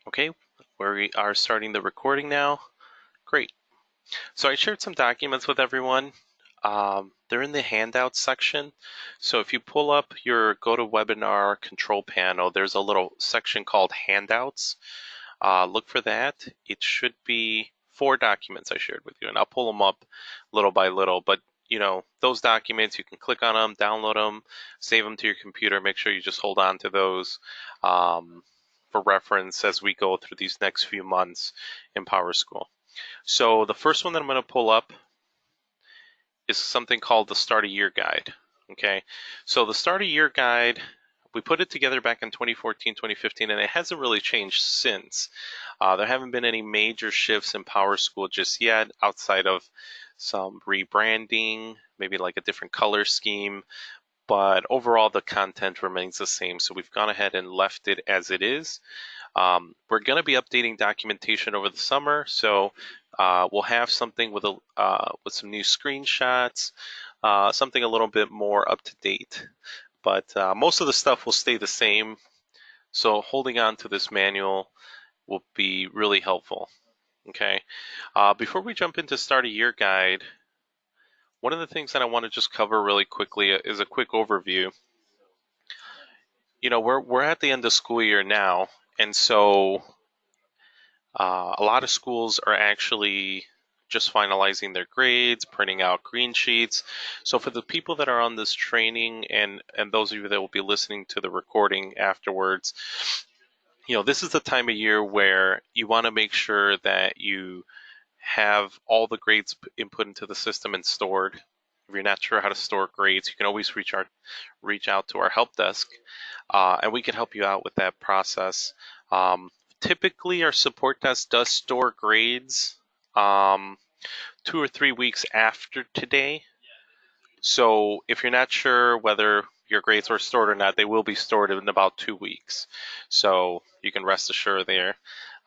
Okay, we are starting the recording now. Great. So I shared some documents with everyone. They're in the handouts section. So if you pull up your GoToWebinar control panel, there's a little section called handouts. Look for that. It should be 4 documents I shared with you, and I'll pull them up little by little. But those documents, you can click on them, download them, save them to your computer. Make sure you just hold on to those for reference as we go through these next few months in PowerSchool. So the first one that I'm going to pull up is something called the Start a Year Guide. Okay, so the Start a Year Guide, we put it together back in 2014, 2015, and it hasn't really changed since. There haven't been any major shifts in PowerSchool just yet, outside of some rebranding, maybe like a different color scheme, but overall the content remains the same. So we've gone ahead and left it as it is. We're going to be updating documentation over the summer, so we'll have something with some new screenshots, something a little bit more up to date. But most of the stuff will stay the same, so holding on to this manual will be really helpful. Okay. Before we jump into Start a Year Guide, one of the things that I want to just cover really quickly is a quick overview. We're at the end of school year now, and so a lot of schools are actually just finalizing their grades, printing out green sheets. So for the people that are on this training and those of you that will be listening to the recording afterwards, this is the time of year where you want to make sure that you have all the grades input into the system and stored. If you're not sure how to store grades, you can always reach out to our help desk, and we can help you out with that process. Typically, our support desk does store grades 2 or 3 weeks after today. So if you're not sure whether your grades were stored or not, they will be stored in about 2 weeks. So you can rest assured there.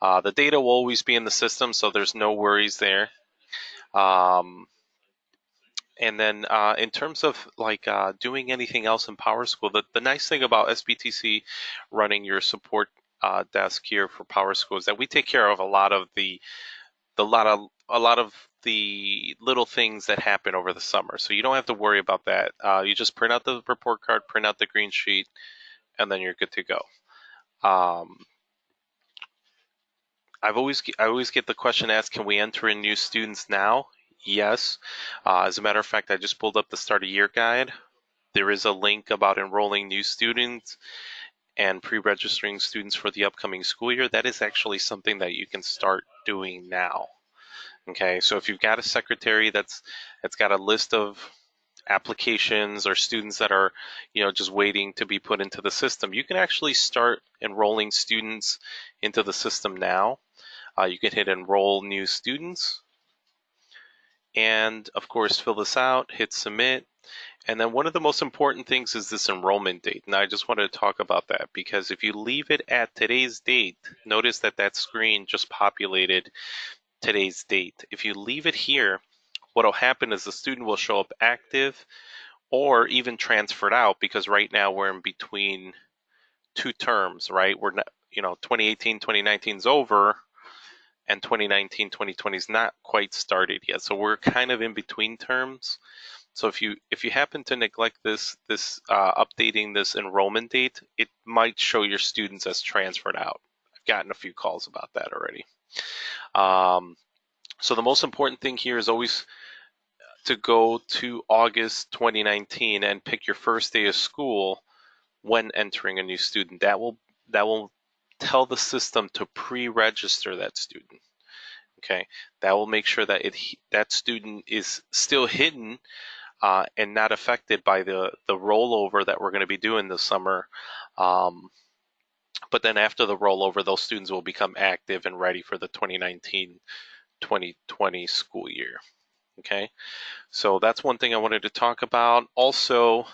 The data will always be in the system, so there's no worries there. And then in terms of doing anything else in PowerSchool, the nice thing about SBTC running your support desk here for PowerSchool is that we take care of a lot of the little things that happen over the summer. So you don't have to worry about that. You just print out the report card, print out the green sheet, and then you're good to go. Um, I always get the question asked, can we enter in new students now? Yes. As a matter of fact, I just pulled up the Start a Year Guide. There is a link about enrolling new students and pre-registering students for the upcoming school year. That is actually something that you can start doing now. Okay, so if you've got a secretary that's got a list of applications or students that are, just waiting to be put into the system, you can actually start enrolling students into the system now. You can hit enroll new students, and of course fill this out, hit submit. And then one of the most important things is this enrollment date. And I just wanted to talk about that because if you leave it at today's date, notice that that screen just populated today's date. If you leave it here, what will happen is the student will show up active or even transferred out, because right now we're in between 2 terms, right? We're not, 2018, 2019 is over, and 2019, 2020 is not quite started yet. So we're kind of in between terms. So if you happen to neglect this updating this enrollment date, it might show your students as transferred out. I've gotten a few calls about that already. So the most important thing here is always to go to August 2019 and pick your first day of school when entering a new student. That will tell the system to pre-register that student. Okay, that will make sure that that student is still hidden and not affected by the rollover that we're going to be doing this summer. But then after the rollover, those students will become active and ready for the 2019-2020 school year. Okay, so that's one thing I wanted to talk about. Also,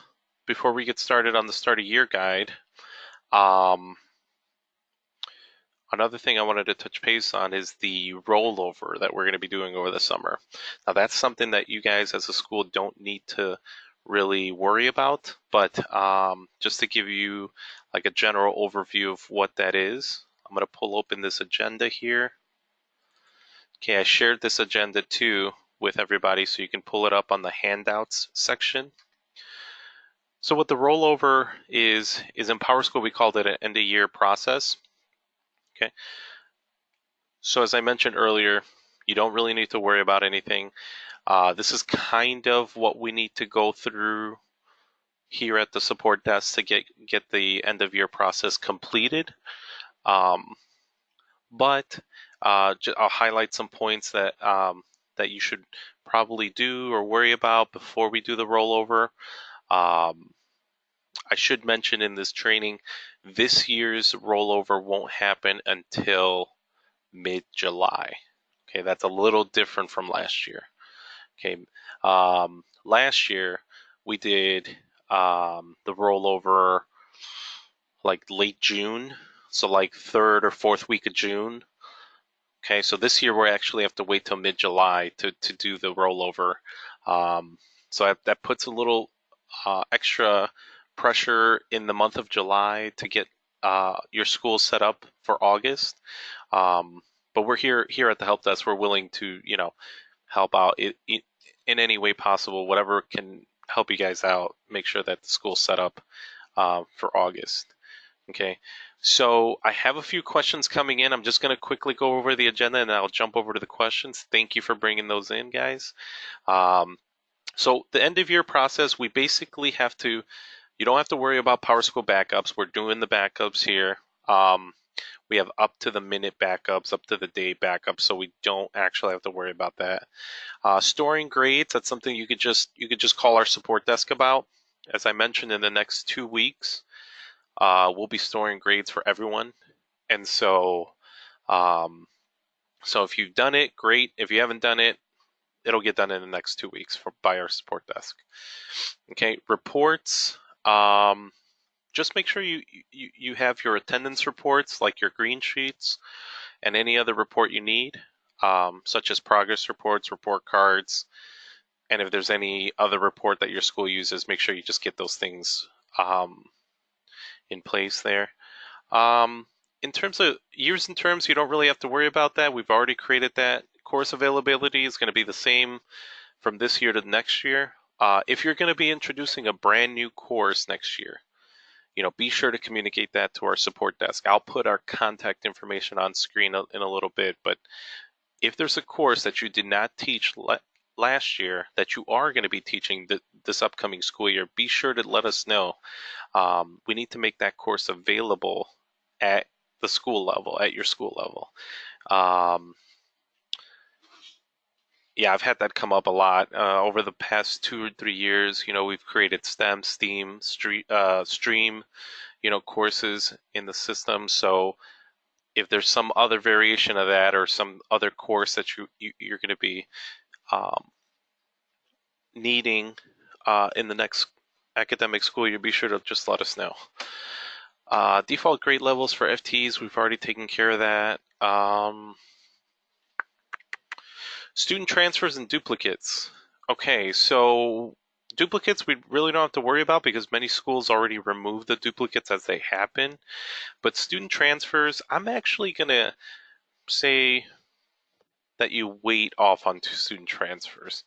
before we get started on the Start a Year Guide, another thing I wanted to touch base on is the rollover that we're going to be doing over the summer. Now, that's something that you guys as a school don't need to really worry about, but just to give you like a general overview of what that is, I'm going to pull open this agenda here. Okay, I shared this agenda too with everybody so you can pull it up on the handouts section. So what the rollover is in PowerSchool, we called it an end of year process. Okay. So as I mentioned earlier, you don't really need to worry about anything. This is kind of what we need to go through here at the support desk to get the end of year process completed. But I'll highlight some points that you should probably do or worry about before we do the rollover. I should mention in this training, this year's rollover won't happen until mid-July. Okay, that's a little different from last year. Okay, last year we did the rollover like late June, so like third or fourth week of June. Okay, so this year we actually have to wait till mid-July to do the rollover. So that puts a little extra pressure in the month of July to get your school set up for August. But we're here at the help desk. We're willing to help out in any way possible, whatever can help you guys out. Make sure that the school's set up for August. Okay, so I have a few questions coming in. I'm just going to quickly go over the agenda and I'll jump over to the questions. Thank you for bringing those in, guys. So the end of year process, we basically have to, you don't have to worry about PowerSchool backups. We're doing the backups here. We have up to the minute backups, up to the day backups, so we don't actually have to worry about that. Storing grades, that's something you could just call our support desk about. As I mentioned, in the next 2 weeks, we'll be storing grades for everyone. And so if you've done it, great. If you haven't done it, it'll get done in the next 2 weeks by our support desk. Okay, reports. Just make sure you have your attendance reports, like your green sheets, and any other report you need, such as progress reports, report cards, and if there's any other report that your school uses, make sure you just get those things in place there. In terms of years and terms, you don't really have to worry about that. We've already created that. Course availability is going to be the same from this year to next year. If you're going to be introducing a brand new course next year, be sure to communicate that to our support desk. I'll put our contact information on screen in a little bit, but if there's a course that you did not teach last year that you are going to be teaching this upcoming school year, be sure to let us know. We need to make that course available at the school level, at your school level. Yeah, I've had that come up a lot over the past 2 or 3 years. We've created STEM, STEAM, STREAM, courses in the system. So if there's some other variation of that or some other course that you're going to be needing in the next academic school year, be sure to just let us know. Default grade levels for FTEs, we've already taken care of that. Student transfers and duplicates. Okay, so duplicates we really don't have to worry about because many schools already remove the duplicates as they happen. But student transfers, I'm actually going to say that you wait off on student transfers.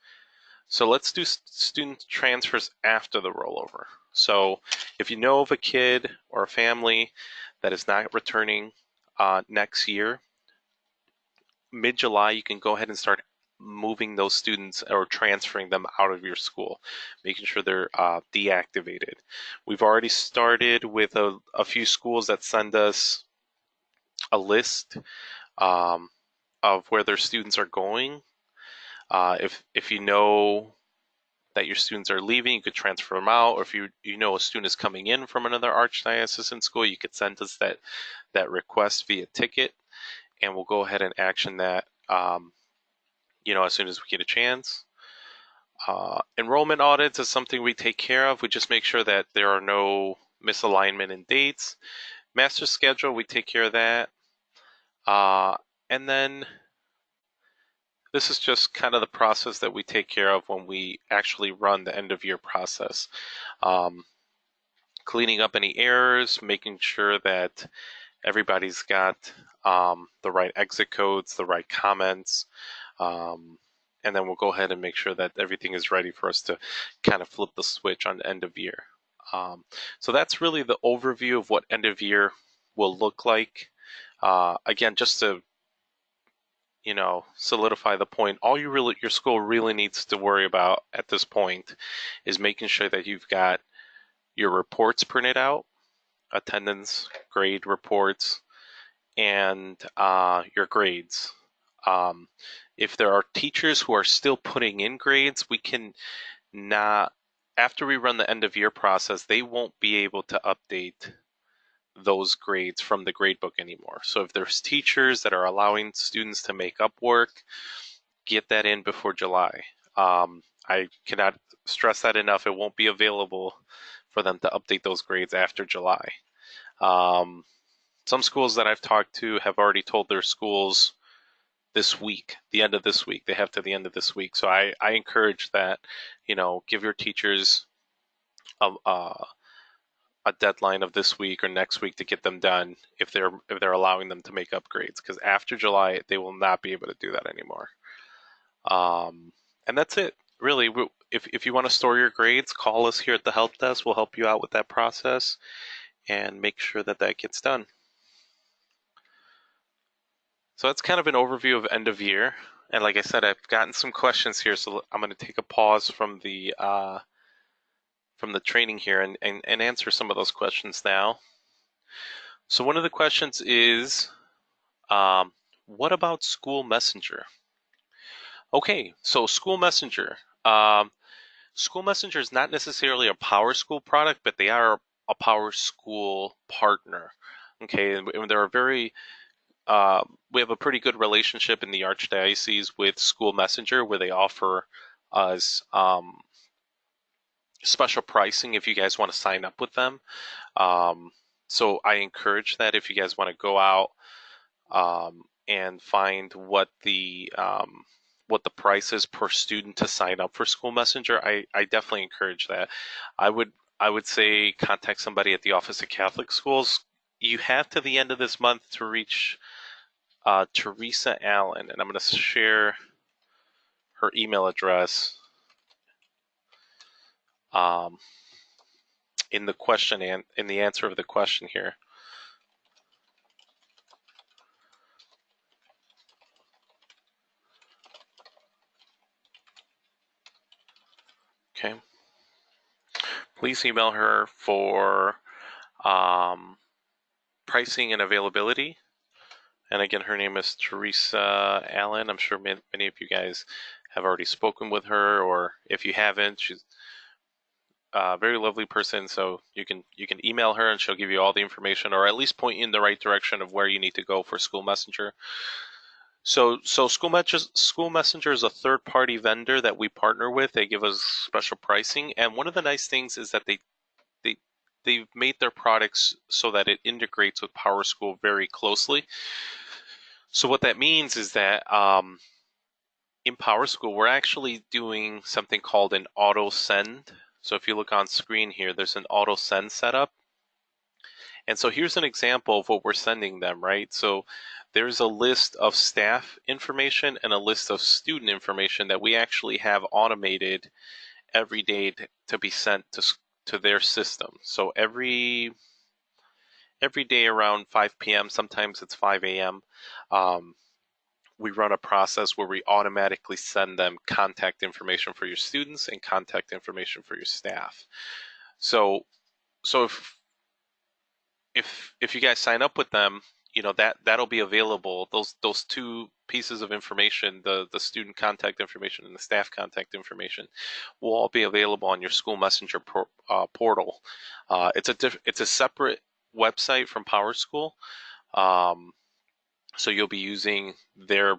So let's do student transfers after the rollover. So if you know of a kid or a family that is not returning next year, mid-July, you can go ahead and start moving those students or transferring them out of your school, making sure they're deactivated. We've already started with a few schools that send us a list of where their students are going. If you know that your students are leaving, you could transfer them out. Or if you know a student is coming in from another archdiocesan school, you could send us that request via ticket, and we'll go ahead and action that as soon as we get a chance. Enrollment audits is something we take care of. We just make sure that there are no misalignment in dates. Master schedule, we take care of that. And then this is just kind of the process that we take care of when we actually run the end of year process. Cleaning up any errors, making sure that everybody's got the right exit codes, the right comments, um, and then we'll go ahead and make sure that everything is ready for us to kind of flip the switch on end of year. So that's really the overview of what end of year will look like. Again, just to solidify the point, all your school really needs to worry about at this point is making sure that you've got your reports printed out, attendance, grade reports, and your grades. Um, if there are teachers who are still putting in grades, we can not, after we run the end of year process, they won't be able to update those grades from the gradebook anymore. So if there's teachers that are allowing students to make up work, get that in before July. I cannot stress that enough. It won't be available for them to update those grades after July. Um, some schools that I've talked to have already told their schools this week, the end of this week. They have to the end of this week. So I encourage that, give your teachers a deadline of this week or next week to get them done if they're allowing them to make upgrades, because after July they will not be able to do that anymore. And that's it, really. If you want to store your grades, call us here at the help desk. We'll help you out with that process and make sure that that gets done. So that's kind of an overview of end of year. And like I said, I've gotten some questions here, so I'm going to take a pause from the training here and answer some of those questions now. So one of the questions is, what about School Messenger? Okay, so School Messenger. School Messenger is not necessarily a PowerSchool product, but they are a PowerSchool partner. Okay, and they're we have a pretty good relationship in the Archdiocese with School Messenger, where they offer us special pricing if you guys want to sign up with them. So I encourage that if you guys want to go out and find what the price is per student to sign up for School Messenger, I definitely encourage that. I would say contact somebody at the Office of Catholic Schools. You have to the end of this month to reach Teresa Allen, and I'm going to share her email address in the question and in the answer of the question here. Okay. Please email her for pricing and availability. And again, her name is Teresa Allen. I'm sure many of you guys have already spoken with her, or if you haven't, she's a very lovely person. So you can email her and she'll give you all the information, or at least point you in the right direction of where you need to go for School Messenger. So School Messenger is a third-party vendor that we partner with. They give us special pricing, and one of the nice things is that they've made their products so that it integrates with PowerSchool very closely. So what that means is that in PowerSchool, we're actually doing something called an auto send. So if you look on screen here, there's an auto send setup. And so here's an example of what we're sending them, right? So there's a list of staff information and a list of student information that we actually have automated every day to be sent to their system. So every day around 5 p.m., sometimes it's 5 a.m., we run a process where we automatically send them contact information for your students and contact information for your staff. So if you guys sign up with them, that'll be available. Those two pieces of information, the student contact information and the staff contact information, will all be available on your School Messenger portal. It's a separate website from PowerSchool. So you'll be using their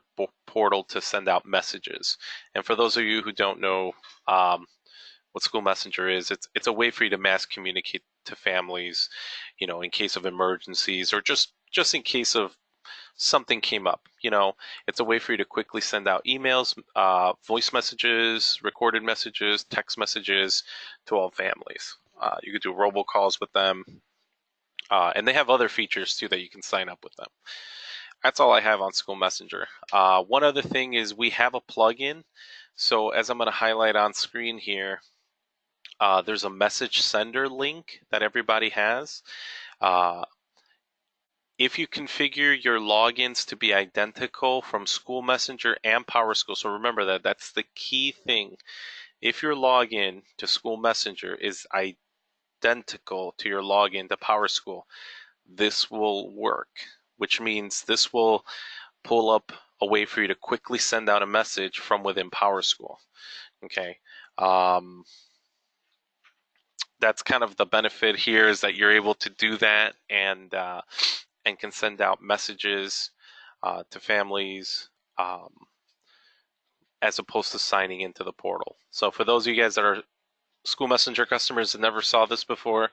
portal to send out messages. And for those of you who don't know what School Messenger is, it's a way for you to mass communicate to families, in case of emergencies or just in case of something came up. It's a way for you to quickly send out emails, voice messages, recorded messages, text messages to all families. You could do robocalls with them. And they have other features too that you can sign up with them. That's all I have on School Messenger. One other thing is we have a plugin. So as I'm going to highlight on screen here, there's a message sender link that everybody has. Uh, if you configure your logins to be identical from School Messenger and PowerSchool, so remember that that's the key thing. If your login to School Messenger is identical to your login to PowerSchool, this will work, which means this will pull up a way for you to quickly send out a message from within PowerSchool. Okay. That's kind of the benefit here, is that you're able to do that and can send out messages to families as opposed to signing into the portal. So for those of you guys that are School Messenger customers that never saw this before,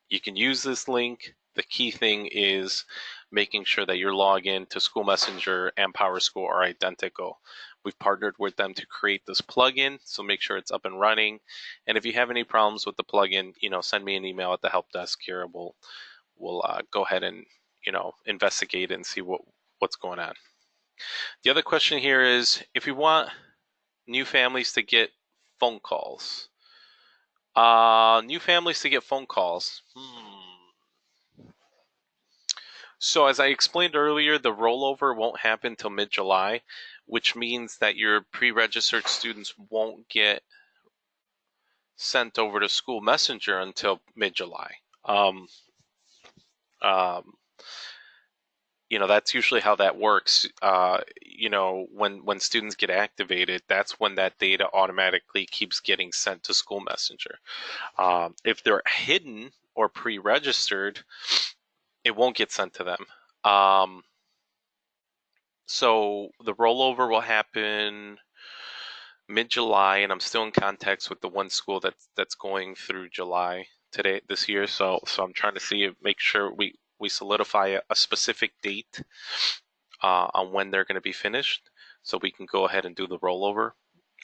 you can use this link. The key thing is making sure that your login to School Messenger and PowerSchool are identical. We've partnered with them to create this plugin, so make sure it's up and running. And if you have any problems with the plugin, send me an email at the help desk here. We'll go ahead and investigate and see what's going on. The other question here is if you want new families to get phone calls. New families to get phone calls. So as I explained earlier, the rollover won't happen till mid-July, which means that your pre-registered students won't get sent over to School Messenger until mid-July. That's usually how that works. When students get activated, that's when that data automatically keeps getting sent to School Messenger. If they're hidden or pre-registered, it won't get sent to them. So the rollover will happen mid-July, and I'm still in contact with the one school that's going through July this year. So I'm trying to make sure we solidify a specific date on when they're going to be finished, so we can go ahead and do the rollover.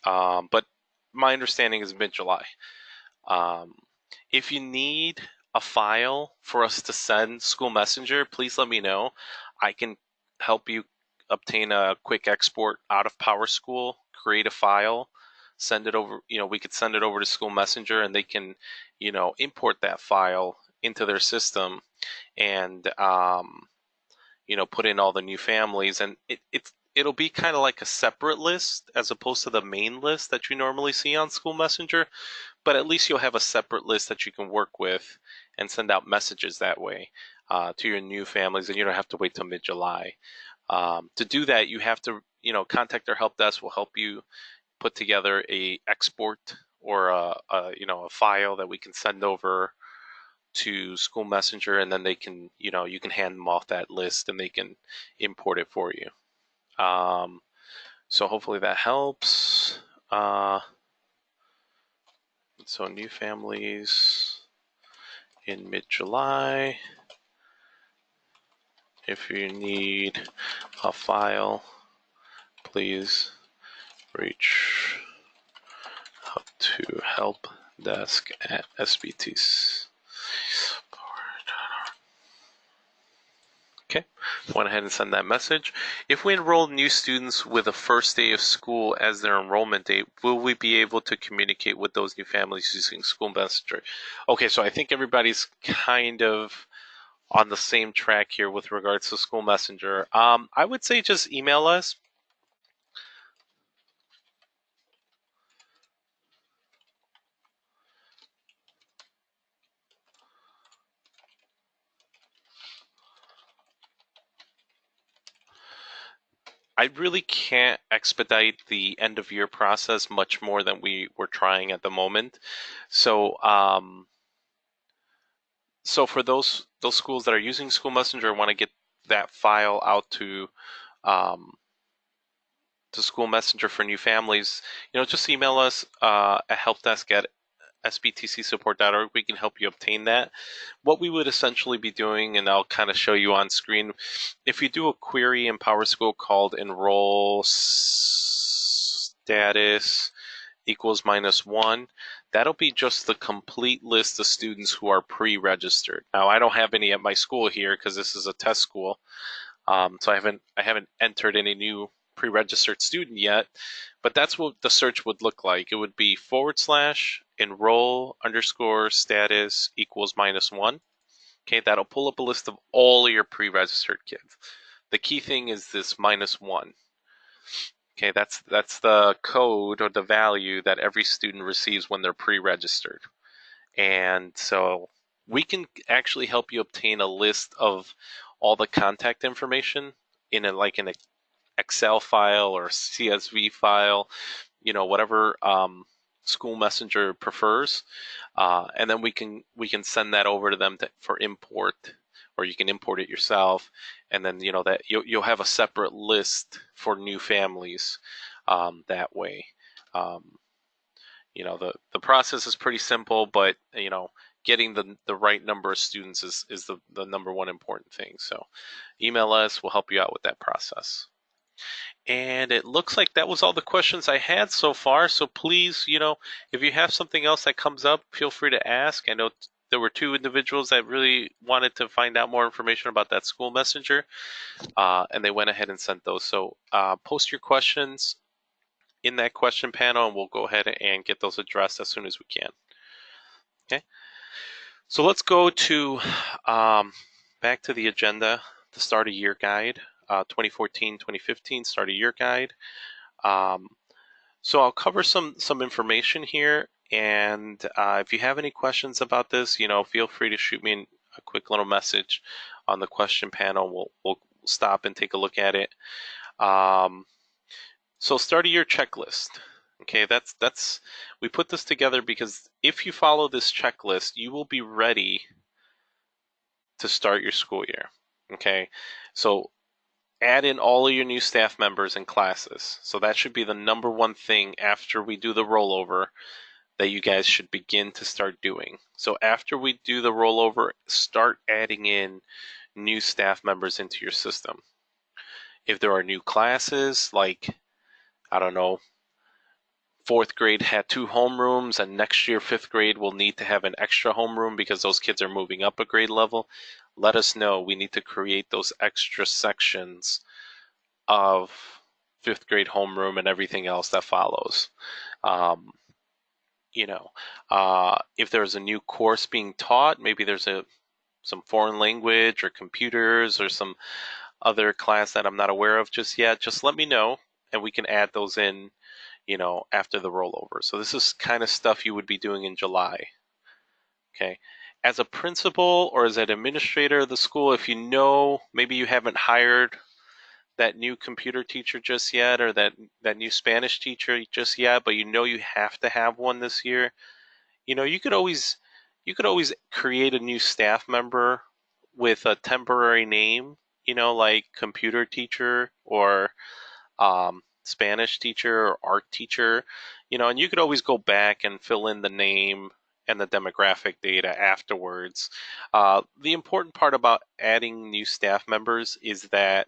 But my understanding is mid-July. If you need a file for us to send School Messenger, please let me know. I can help you obtain a quick export out of PowerSchool, create a file, send it over. We could send it over to School Messenger, and they can, import that file into their system and, put in all the new families. And it'll be kind of like a separate list as opposed to the main list that you normally see on School Messenger. But at least you'll have a separate list that you can work with and send out messages that way to your new families, and you don't have to wait till mid-July. To do that, you have to, contact our help desk. Will help you put together a export or a file that we can send over to School Messenger, and then they can, you can hand them off that list and they can import it for you. So hopefully that helps. So new families in mid-July. If you need a file, please reach out to help desk at SBTs. Okay, went ahead and send that message. If we enroll new students with the first day of school as their enrollment date, will we be able to communicate with those new families using School Messenger? Okay, so I think everybody's kind of on the same track here with regards to School Messenger. I would say just email us. I really can't expedite the end of year process much more than we were trying at the moment. So, so for those schools that are using School Messenger and want to get that file out to School Messenger for new families, just email us at helpdesk@sbtcsupport.org. We can help you obtain that. What we would essentially be doing, and I'll kind of show you on screen, if you do a query in PowerSchool called enroll status equals -1, that'll be just the complete list of students who are pre-registered. Now, I don't have any at my school here because this is a test school, so I haven't entered any new pre-registered student yet. But that's what the search would look like. It would be / enroll underscore status equals -1. Okay, that'll pull up a list of all of your pre-registered kids. The key thing is this -1. Okay, that's the code or the value that every student receives when they're pre-registered. And so we can actually help you obtain a list of all the contact information in an Excel file or CSV file, whatever school messenger prefers, and then we can send that over to them for import, or you can import it yourself, and then that you'll have a separate list for new families that way. Um, the process is pretty simple, but getting the right number of students is the number one important thing. So email us, we'll help you out with that process. And it looks like that was all the questions I had so far. So please, if you have something else that comes up, feel free to ask. I know there were 2 individuals that really wanted to find out more information about that school messenger, and they went ahead and sent those. So post your questions in that question panel, and we'll go ahead and get those addressed as soon as we can. Okay. So let's go to back to the agenda, the start of year guide, 2014-2015 start of year guide. So I'll cover some information here, and if you have any questions about this, feel free to shoot me a quick little message on the question panel. We'll stop and take a look at it. So start of year checklist. Okay, that's we put this together because if you follow this checklist, you will be ready to start your school year. Okay, so add in all of your new staff members and classes. So that should be the number one thing after we do the rollover that you guys should begin to start doing. So after we do the rollover, start adding in new staff members into your system. If there are new classes, like, I don't know, 4th grade had 2 homerooms, and next year 5th grade will need to have an extra homeroom because those kids are moving up a grade level, let us know. We need to create those extra sections of 5th grade homeroom and everything else that follows. If there's a new course being taught, maybe there's some foreign language or computers or some other class that I'm not aware of just yet, just let me know and we can add those in, after the rollover. So this is kind of stuff you would be doing in July. Okay. As a principal or as an administrator of the school, if maybe you haven't hired that new computer teacher just yet, or that new Spanish teacher just yet, but you have to have one this year, you could always create a new staff member with a temporary name, like computer teacher or Spanish teacher or art teacher, and you could always go back and fill in the name and the demographic data afterwards. The important part about adding new staff members is that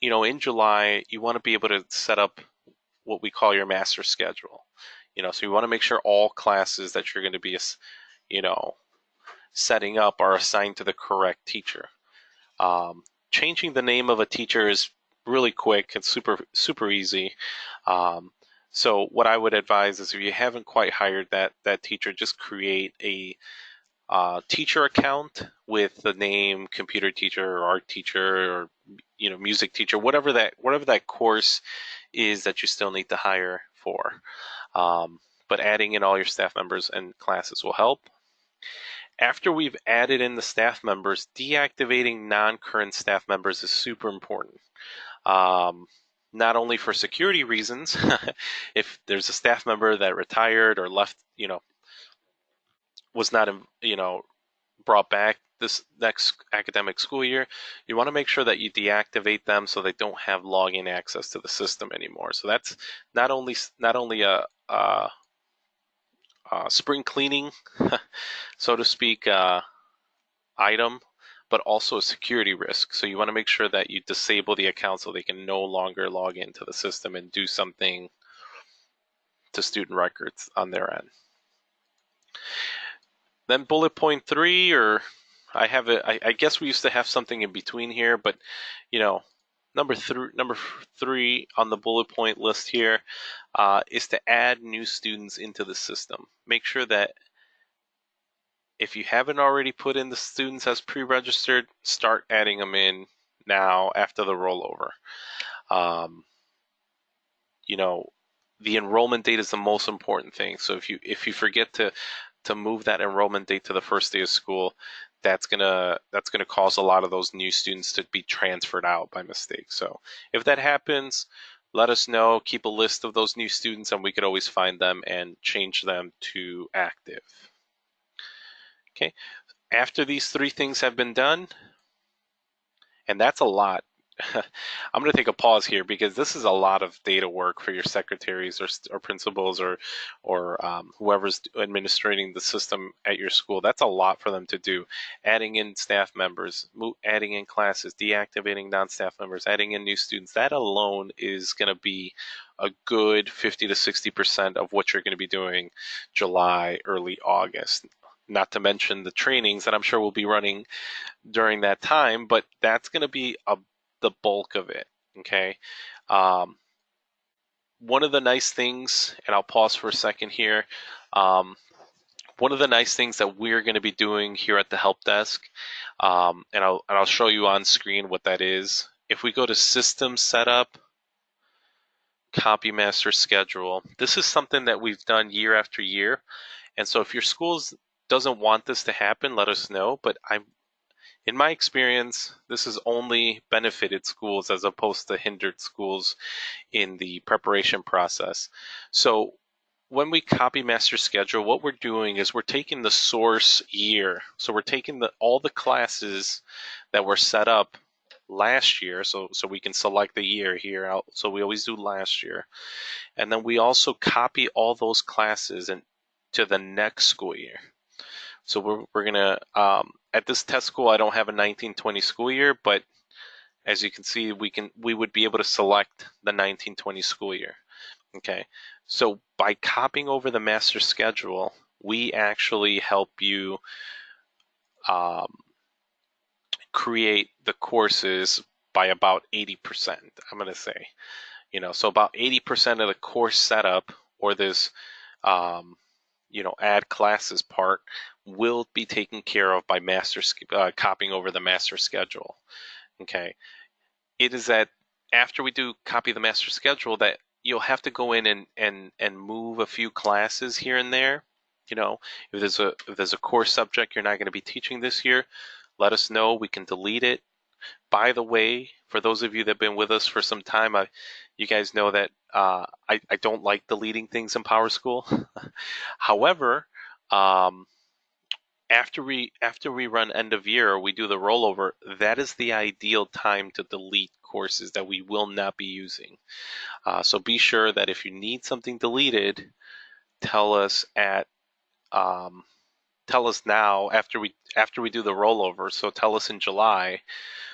in July, you want to be able to set up what we call your master schedule. So you want to make sure all classes that you're going to be, setting up are assigned to the correct teacher. Changing the name of a teacher is really quick. It's super, super easy. So what I would advise is if you haven't quite hired that teacher, just create a teacher account with the name computer teacher or art teacher or music teacher, whatever that course is that you still need to hire for. But adding in all your staff members and classes will help. After we've added in the staff members, deactivating non-current staff members is super important. Not only for security reasons, if there's a staff member that retired or left, was not, brought back this next academic school year, you want to make sure that you deactivate them so they don't have login access to the system anymore. So that's not only a spring cleaning, so to speak, item, but also a security risk. So you want to make sure that you disable the account so they can no longer log into the system and do something to student records on their end. Then bullet point 3, or I guess we used to have something in between here, but you know, number three on the bullet point list here is to add new students into the system. Make sure that if you haven't already put in the students as pre-registered, start adding them in now after the rollover. Um, you know, the enrollment date is the most important thing. So if you forget to move that enrollment date to the first day of school, that's gonna cause a lot of those new students to be transferred out by mistake. So if that happens, let us know. Keep a list of those new students, and we could always find them and change them to active. Okay. After these 3 things have been done, and that's a lot. I'm going to take a pause here because this is a lot of data work for your secretaries or principals or whoever's administrating the system at your school. That's a lot for them to do. Adding in staff members, adding in classes, deactivating non-staff members, adding in new students. That alone is going to be a good 50 to 60% of what you're going to be doing July, early August. Not to mention the trainings that I'm sure we'll be running during that time, but that's going to be the bulk of it. Okay. Um, One of the nice things, and I'll pause for a second here. Um, One of the nice things that we're going to be doing here at the help desk, and I'll show you on screen what that is. If we go to System Setup, Copy Master Schedule, this is something that we've done year after year. And so if your school doesn't want this to happen, let us know. But in my experience, this has only benefited schools as opposed to hindered schools in the preparation process. So when we copy master schedule, what we're doing is we're taking the source year. So we're taking all the classes that were set up last year, so we can select the year here. So we always do last year. And then we also copy all those classes to the next school year. So we're gonna at this test school, I don't have a 1920 school year, but as you can see, we would be able to select the 1920 school year. Okay, so by copying over the master schedule, we actually help you um, create the courses by about 80%. I'm gonna say, so about 80% of the course setup or this um, add classes part will be taken care of by copying over the master schedule. Okay. It is that after we do copy the master schedule that you'll have to go in and move a few classes here and there. If there's a core subject you're not going to be teaching this year, let us know. We can delete it. By the way, for those of you that have been with us for some time, you guys know that I don't like deleting things in PowerSchool. However, after we run end of year, we do the rollover. That is the ideal time to delete courses that we will not be using. So be sure that if you need something deleted, tell us now after we do the rollover. So tell us in July,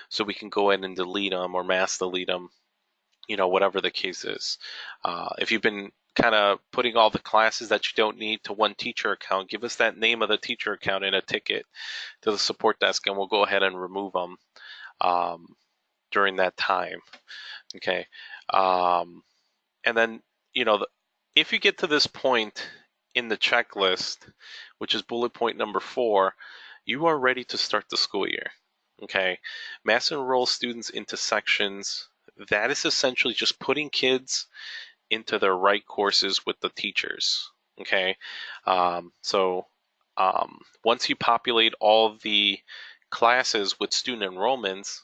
so we can go in and delete them or mass delete them. Whatever the case is. If you've been kind of putting all the classes that you don't need to one teacher account, give us that name of the teacher account in a ticket to the support desk, and we'll go ahead and remove them during that time. Okay. And then, if you get to this point in the checklist, which is bullet point number 4, you are ready to start the school year. Okay. Mass enroll students into sections. That is essentially just putting kids into their right courses with the teachers. Okay. Once you populate all the classes with student enrollments,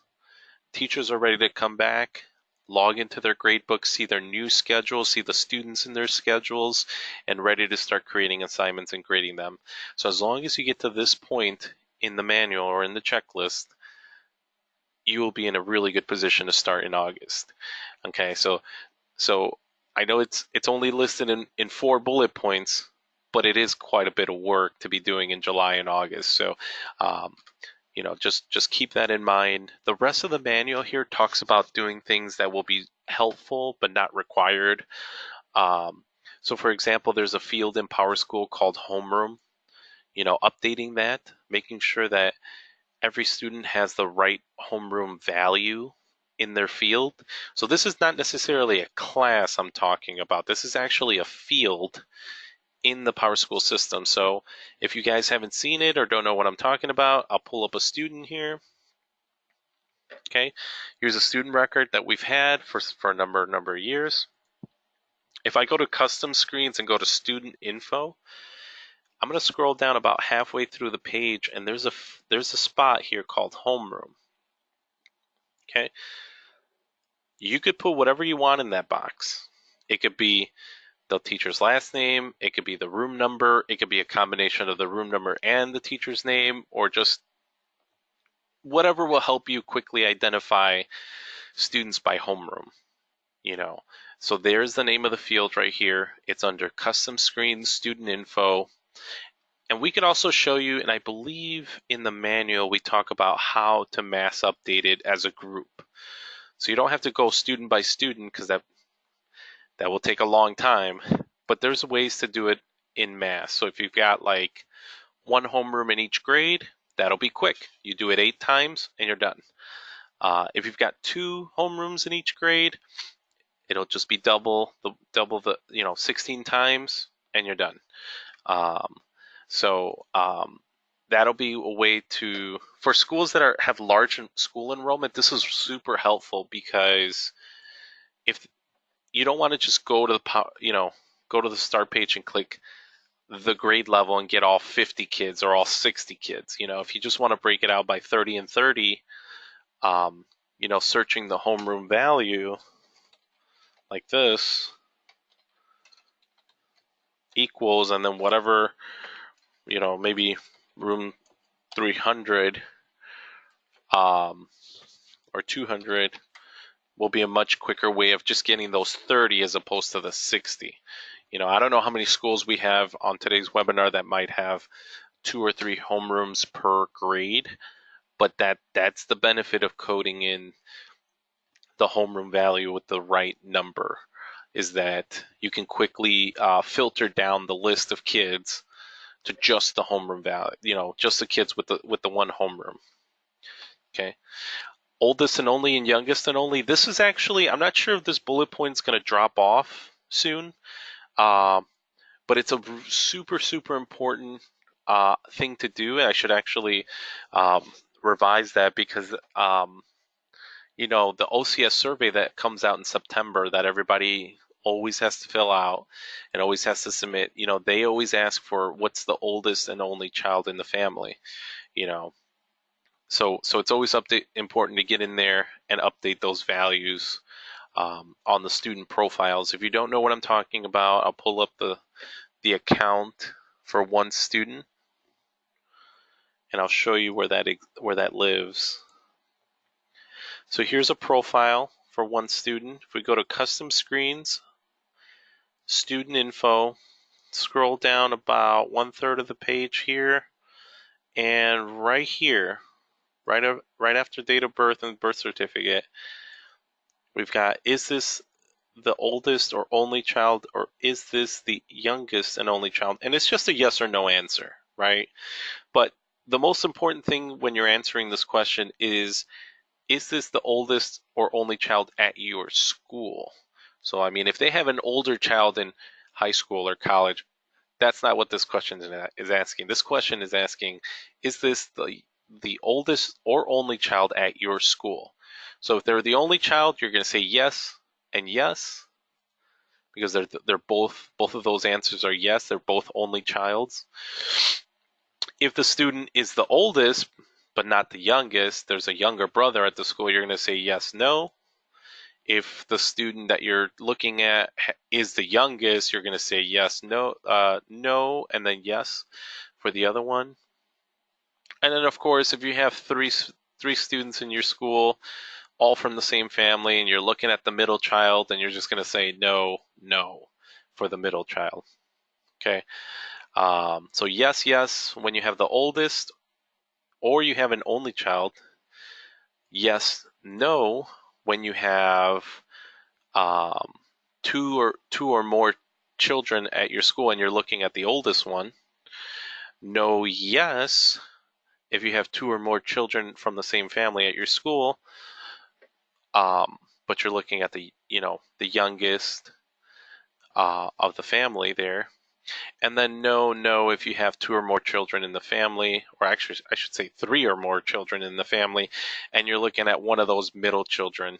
teachers are ready to come back, log into their gradebook, see their new schedules, see the students in their schedules, and ready to start creating assignments and grading them. So as long as you get to this point in the manual or in the checklist, you will be in a really good position to start in August. Okay, so I know it's only listed in 4 bullet points, but it is quite a bit of work to be doing in July and August. So just keep that in mind. The rest of the manual here talks about doing things that will be helpful but not required. So for example, there's a field in PowerSchool called homeroom, updating that, making sure that every student has the right homeroom value in their field. So this is not necessarily a class I'm talking about. This is actually a field in the PowerSchool system. So if you guys haven't seen it or don't know what I'm talking about, I'll pull up a student here. Okay, here's a student record that we've had for a number of years. If I go to custom screens and go to student info, I'm going to scroll down about halfway through the page, and there's a spot here called homeroom. Okay, you could put whatever you want in that box. It could be the teacher's last name, it could be the room number, it could be a combination of the room number and the teacher's name, or just whatever will help you quickly identify students by homeroom. you know. So there's the name of the field right here. It's under custom screens, student info. And we could also show you, and I believe in the manual, we talk about how to mass update it as a group. So you don't have to go student by student because that will take a long time, but there's ways to do it in mass. So if you've got like one homeroom in each grade, that'll be quick. You do it 8 times and you're done. If you've got 2 homerooms in each grade, it'll just be double the 16 times and you're done. Um, so that'll be a way for schools that have large school enrollment. This is super helpful because if you don't want to just go to the start page and click the grade level and get all 50 kids or all 60 kids. If you just want to break it out by 30 and 30, searching the homeroom value like this equals, and then whatever, maybe room 300 or 200 will be a much quicker way of just getting those 30 as opposed to the 60. I don't know how many schools we have on today's webinar that might have 2 or 3 homerooms per grade, but that's the benefit of coding in the homeroom value with the right number, is that you can quickly filter down the list of kids to just the homeroom value, just the kids with the one homeroom. Okay. Oldest and only and youngest and only. This is actually, I'm not sure if this bullet point is going to drop off soon, but it's a super, super important thing to do. And I should actually revise that because, the OCS survey that comes out in September that everybody always has to fill out and always has to submit, they always ask for what's the oldest and only child in the family, So it's always important to get in there and update those values on the student profiles. If you don't know what I'm talking about, I'll pull up the account for one student, and I'll show you where that lives. So here's a profile for one student. If we go to custom screens, student info, scroll down about 1/3 of the page here, and right here, right after date of birth and birth certificate, we've got, is this the oldest or only child, or is this the youngest and only child? And it's just a yes or no answer, right? But the most important thing when you're answering this question is this the oldest or only child at your school? So, I mean, if they have an older child in high school or college, that's not what this question is asking. This question is asking, is this the oldest or only child at your school? So if they're the only child, you're going to say yes and yes, because they're both of those answers are yes, they're both only childs. If the student is the oldest but not the youngest, there's a younger brother at the school, you're going to say yes, no. If the student that you're looking at is the youngest, you're going to say yes, no, no, and then yes for the other one. And then, of course, if you have three students in your school, all from the same family, and you're looking at the middle child, and you're just going to say no, no for the middle child. Okay. So yes, yes when you have the oldest, or you have an only child. Yes, no when you have two or more children at your school and you're looking at the oldest one. No, yes, if you have two or more children from the same family at your school, but you're looking at the youngest of the family there. And then no, if you have two or more children in the family, or actually, I should say three or more children in the family, and you're looking at one of those middle children,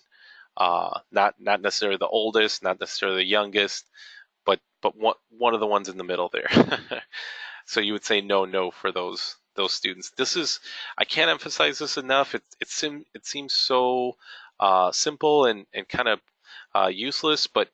not necessarily the oldest, not necessarily the youngest, but one of the ones in the middle there. So you would say no for those students. This is, I can't emphasize this enough. It seems so simple and kind of useless, but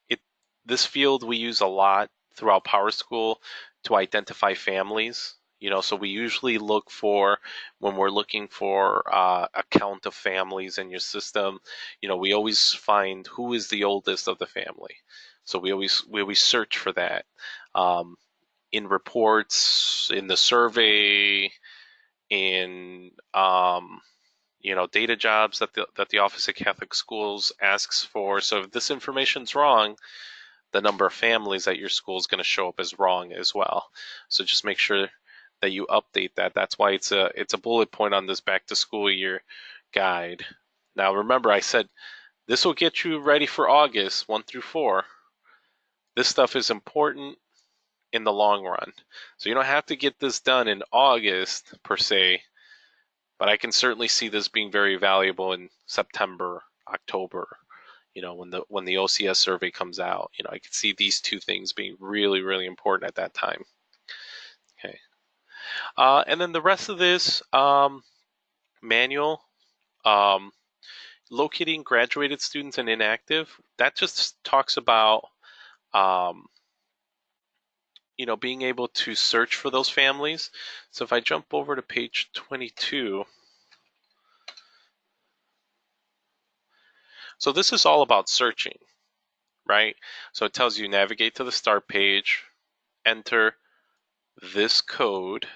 it this field we use a lot throughout PowerSchool to identify families. So we usually look for, when we're looking for a count of families in your system, we always find who is the oldest of the family. So we always search for that. Um, in reports, in the survey, in data jobs that the Office of Catholic Schools asks for. So if this information's wrong, the number of families at your school is going to show up as wrong as well. So just make sure that you update that. That's why it's a bullet point on this back to school year guide. Now remember, I said this will get you ready for August 1 through 4. This stuff is important in the long run. So you don't have to get this done in August per se, but I can certainly see this being very valuable in September, October, when the OCS survey comes out. I could see these two things being really, really important at that time. Okay. And then the rest of this manual, locating graduated students and inactive, that just talks about um, being able to search for those families. So if I jump over to page 22, so this is all about searching, right? So it tells you navigate to the start page, enter this code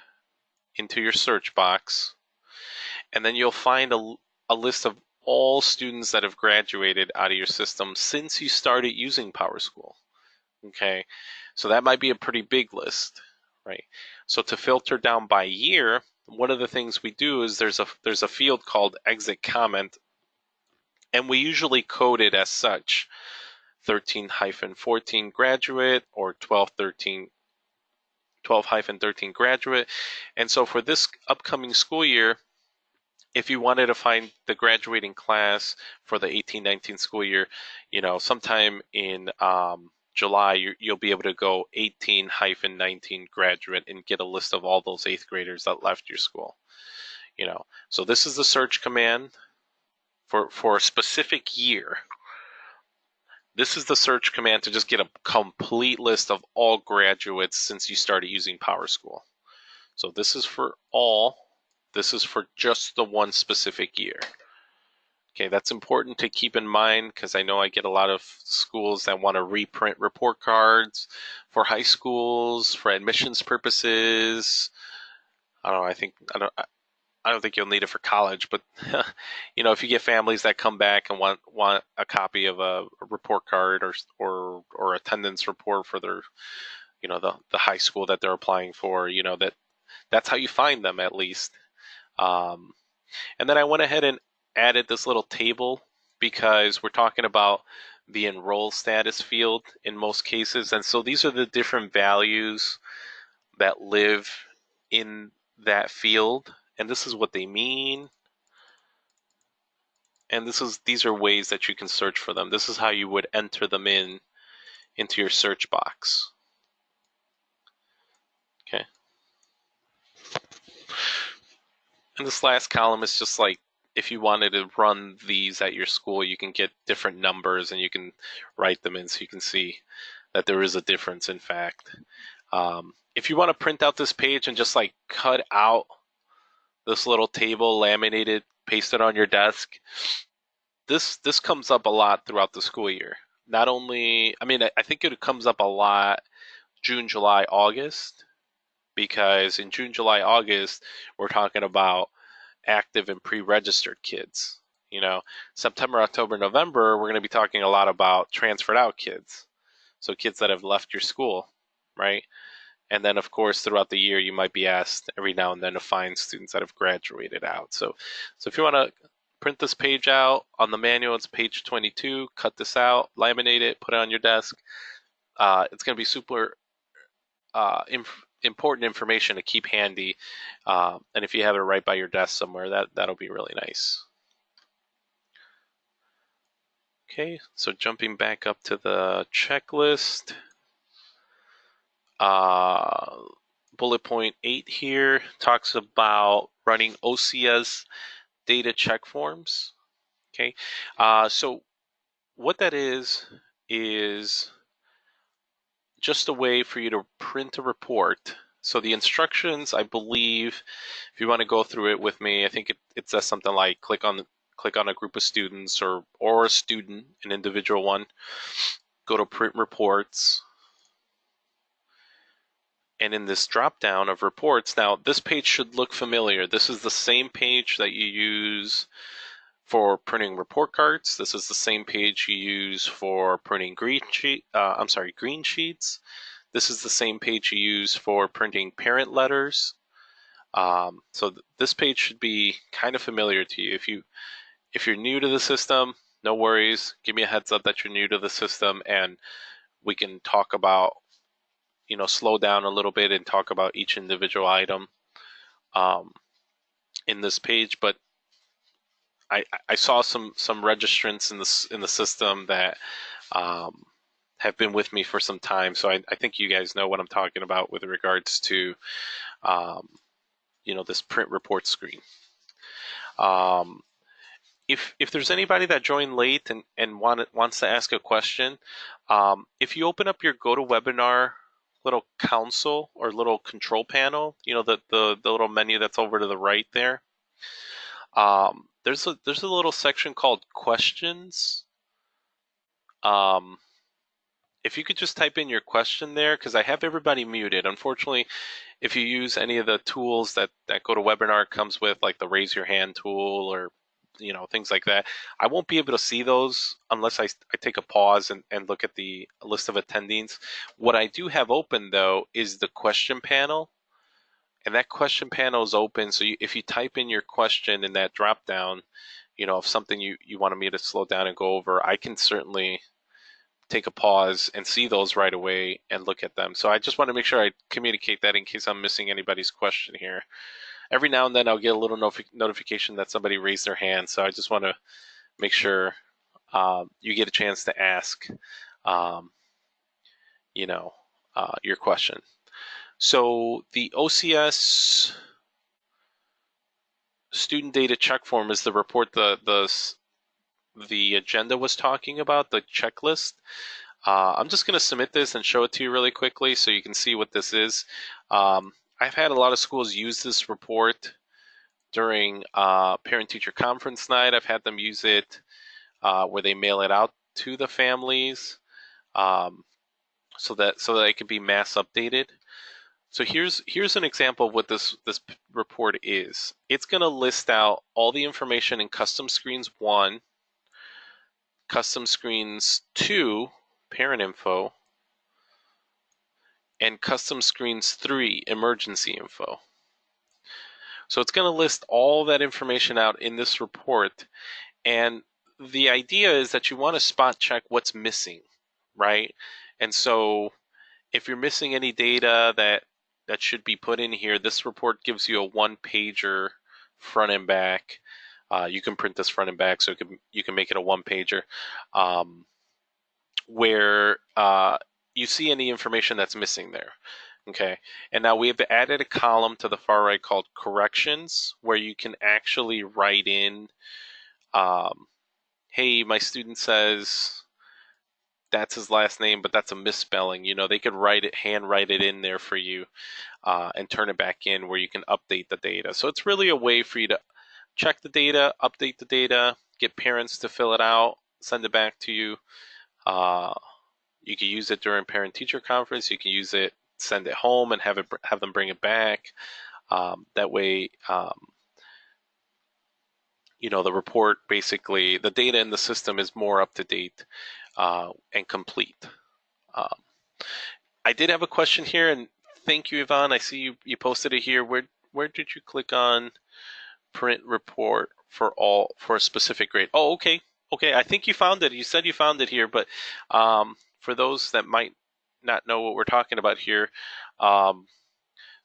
into your search box, and then you'll find a list of all students that have graduated out of your system since you started using PowerSchool. Okay, so that might be a pretty big list, right? So to filter down by year, one of the things we do is there's a field called exit comment, and we usually code it as such: 13-14 graduate or 12-13 12-13 graduate. And so for this upcoming school year, if you wanted to find the graduating class for the 18-19 school year, sometime in July, you'll be able to go 18-19 graduate and get a list of all those eighth graders that left your school. So this is the search command for a specific year. This is the search command to just get a complete list of all graduates since you started using PowerSchool. So this is for all. This is for just the one specific year. Okay, that's important to keep in mind because I know I get a lot of schools that want to reprint report cards for high schools for admissions purposes. I don't know. I don't think you'll need it for college, but if you get families that come back and want a copy of a report card or attendance report for their the high school that they're applying for, that's how you find them at least. And then I went ahead and added this little table because we're talking about the enroll status field in most cases. And so these are the different values that live in that field. And this is what they mean. And these are ways that you can search for them. This is how you would enter them into your search box. Okay. And this last column is just like, if you wanted to run these at your school, you can get different numbers and you can write them in so you can see that there is a difference, in fact. If you want to print out this page and just like cut out this little table, laminate it, paste it on your desk, this comes up a lot throughout the school year. Not only, I think it comes up a lot June, July, August, because in June, July, August, we're talking about active and pre-registered kids. September, October, November, we're going to be talking a lot about transferred out kids. So kids that have left your school, right? And then, of course, throughout the year, you might be asked every now and then to find students that have graduated out. So if you want to print this page out on the manual, it's page 22. Cut this out, laminate it, put it on your desk. It's going to be super important information to keep handy. And if you have it right by your desk somewhere, that'll be really nice. Okay, so jumping back up to the checklist. Bullet point 8 here talks about running OCS data check forms. Okay, so what that is just a way for you to print a report. So the instructions, I believe, if you want to go through it with me, I think it says something like click on a group of students or a student, an individual one. Go to print reports. And in this drop down of reports, now this page should look familiar. This is the same page that you use for printing report cards. This is the same page you use for printing green sheets. This is the same page you use for printing parent letters. So this page should be kind of familiar to you. If you're new to the system, no worries. Give me a heads up that you're new to the system, and we can talk about, slow down a little bit and talk about each individual item in this page. But I saw some registrants in the system that have been with me for some time, so I think you guys know what I'm talking about with regards to this print report screen. If there's anybody that joined late and wants to ask a question, if you open up your GoToWebinar little console or little control panel, the little menu that's over to the right there, there's a little section called questions. If you could just type in your question there, because I have everybody muted. Unfortunately, if you use any of the tools that GoToWebinar comes with, like the raise your hand tool or things like that, I won't be able to see those unless I take a pause and look at the list of attendees. What I do have open, though, is the question panel. And that question panel is open, so if you type in your question in that drop down, of something you wanted me to slow down and go over, I can certainly take a pause and see those right away and look at them. So I just want to make sure I communicate that in case I'm missing anybody's question here. Every now and then I'll get a little notification that somebody raised their hand, so I just want to make sure you get a chance to ask your question. So the OCS student data check form is the report the agenda was talking about, the checklist. I'm just going to submit this and show it to you really quickly so you can see what this is. I've had a lot of schools use this report during parent-teacher conference night. I've had them use it where they mail it out to the families so that it can be mass updated. So here's an example of what this report is. It's going to list out all the information in Custom Screens 1, Custom Screens 2, Parent Info, and Custom Screens 3, Emergency Info. So it's going to list all that information out in this report, and the idea is that you want to spot check what's missing, right? And so if you're missing any data that should be put in here, this report gives you a one-pager front and back. You can print this front and back, so you can make it a one-pager where you see any information that's missing there. Okay, and now we have added a column to the far right called corrections, where you can actually write in, hey, my student says that's his last name, but that's a misspelling. They could handwrite it in there for you and turn it back in where you can update the data. So it's really a way for you to check the data, update the data, get parents to fill it out, send it back to you. You can use it during parent-teacher conference. You can use it, send it home, and have them bring it back. That way, the report, basically, the data in the system is more up to date and complete. Um, I did have a question here, and thank you, Yvonne. I see you posted it here. Where did you click on print report for a specific grade? Oh, okay, okay. I think you found it. You said you found it here, but for those that might not know what we're talking about here, um,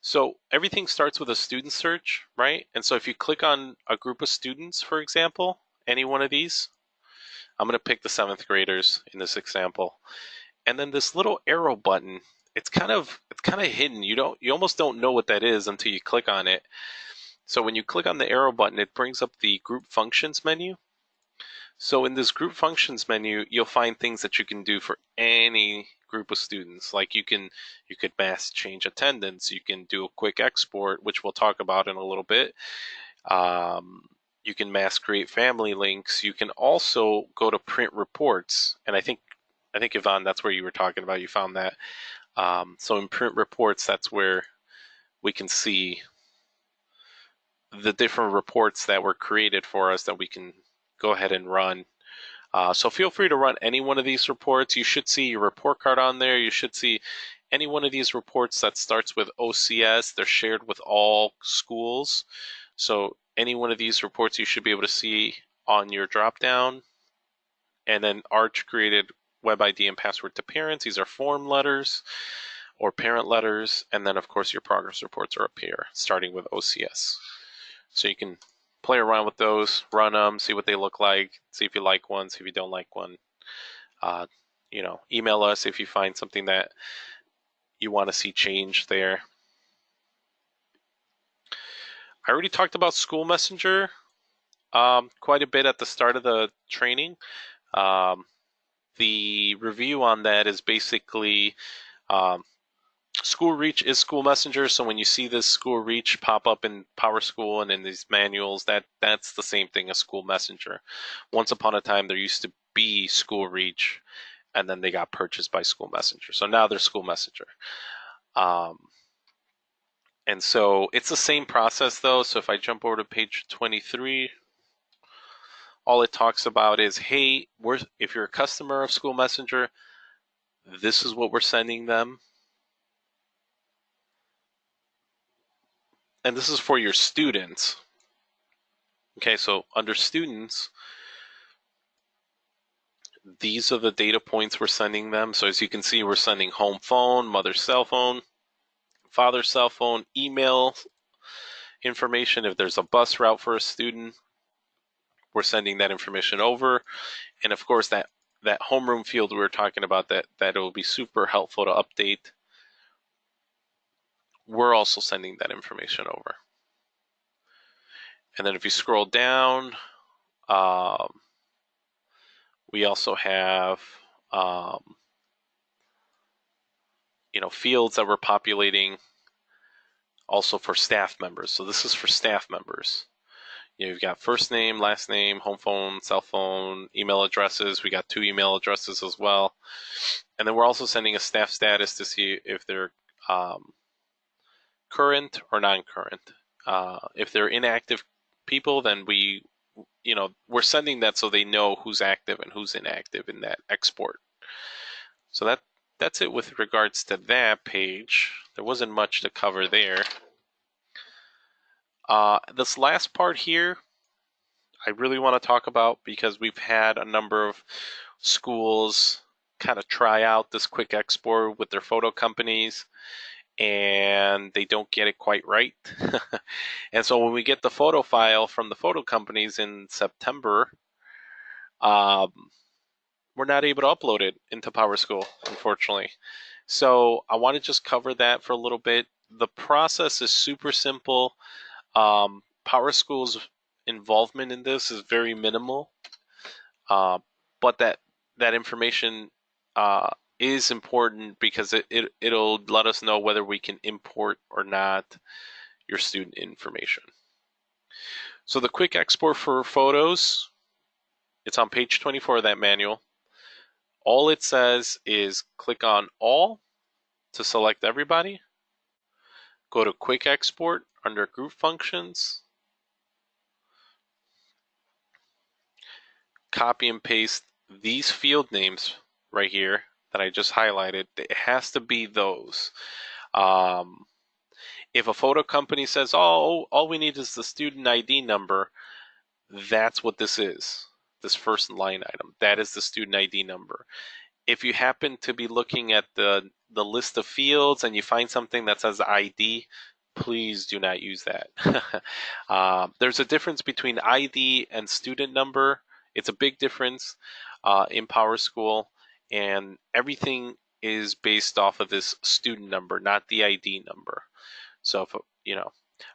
so everything starts with a student search, right? And so if you click on a group of students, for example, any one of these, I'm going to pick the seventh graders in this example, and then this little arrow button. It's kind of hidden. You almost don't know what that is until you click on it. So when you click on the arrow button, it brings up the group functions menu. So in this group functions menu, you'll find things that you can do for any group of students. Like you could mass change attendance, you can do a quick export, which we'll talk about in a little bit. Um, you can mass create family links. You can also go to print reports, and I think Yvonne, that's where you were talking about. You found that. So in print reports, that's where we can see the different reports that were created for us that we can go ahead and run. So feel free to run any one of these reports. You should see your report card on there. You should see any one of these reports that starts with OCS. They're shared with all schools. So any one of these reports you should be able to see on your dropdown. And then Arch created web ID and password to parents. These are form letters or parent letters. And then, of course, your progress reports are up here, starting with OCS. So you can play around with those, run them, see what they look like, see if you like one, see if you don't like one. Uh, email us if you find something that you want to see changed there. I already talked about School Messenger quite a bit at the start of the training. Um, the review on that is basically um, School Reach is School Messenger, so when you see this School Reach pop up in PowerSchool and in these manuals, that's the same thing as School Messenger. Once upon a time, there used to be School Reach, and then they got purchased by School Messenger. So now they're School Messenger. And so it's the same process though. So if I jump over to page 23, all it talks about is, hey, if you're a customer of School Messenger, this is what we're sending them. And this is for your students. Okay, so under students, these are the data points we're sending them. So as you can see, we're sending home phone, mother's cell phone, father's cell phone, email information. If there's a bus route for a student, we're sending that information over. And of course, that homeroom field we were talking about, that it will be super helpful to update. We're also sending that information over. And then if you scroll down, we also have fields that we're populating also for staff members. So this is for staff members. You've got first name, last name, home phone, cell phone, email addresses. We got 2 email addresses as well. And then we're also sending a staff status to see if they're current or non-current. If they're inactive people, then we're sending that so they know who's active and who's inactive in that export. So that's it with regards to that page. There wasn't much to cover there. This last part here, I really want to talk about because we've had a number of schools kind of try out this quick export with their photo companies, and they don't get it quite right. And so when we get the photo file from the photo companies in September, we're not able to upload it into PowerSchool, unfortunately. So I want to just cover that for a little bit. The process is super simple. PowerSchool's involvement in this is very minimal, but that information is important because it'll let us know whether we can import or not your student information. So the quick export for photos, it's on page 24 of that manual. All it says is click on all to select everybody. Go to quick export under group functions. Copy and paste these field names right here that I just highlighted, it has to be those. Um, if a photo company says, "Oh, all we need is the student ID number," that's what this is. This first line item, that is the student ID number. If you happen to be looking at the list of fields and you find something that says ID, please do not use that. There's a difference between ID and student number. It's a big difference in PowerSchool, and everything is based off of this student number, not the ID number. So, if,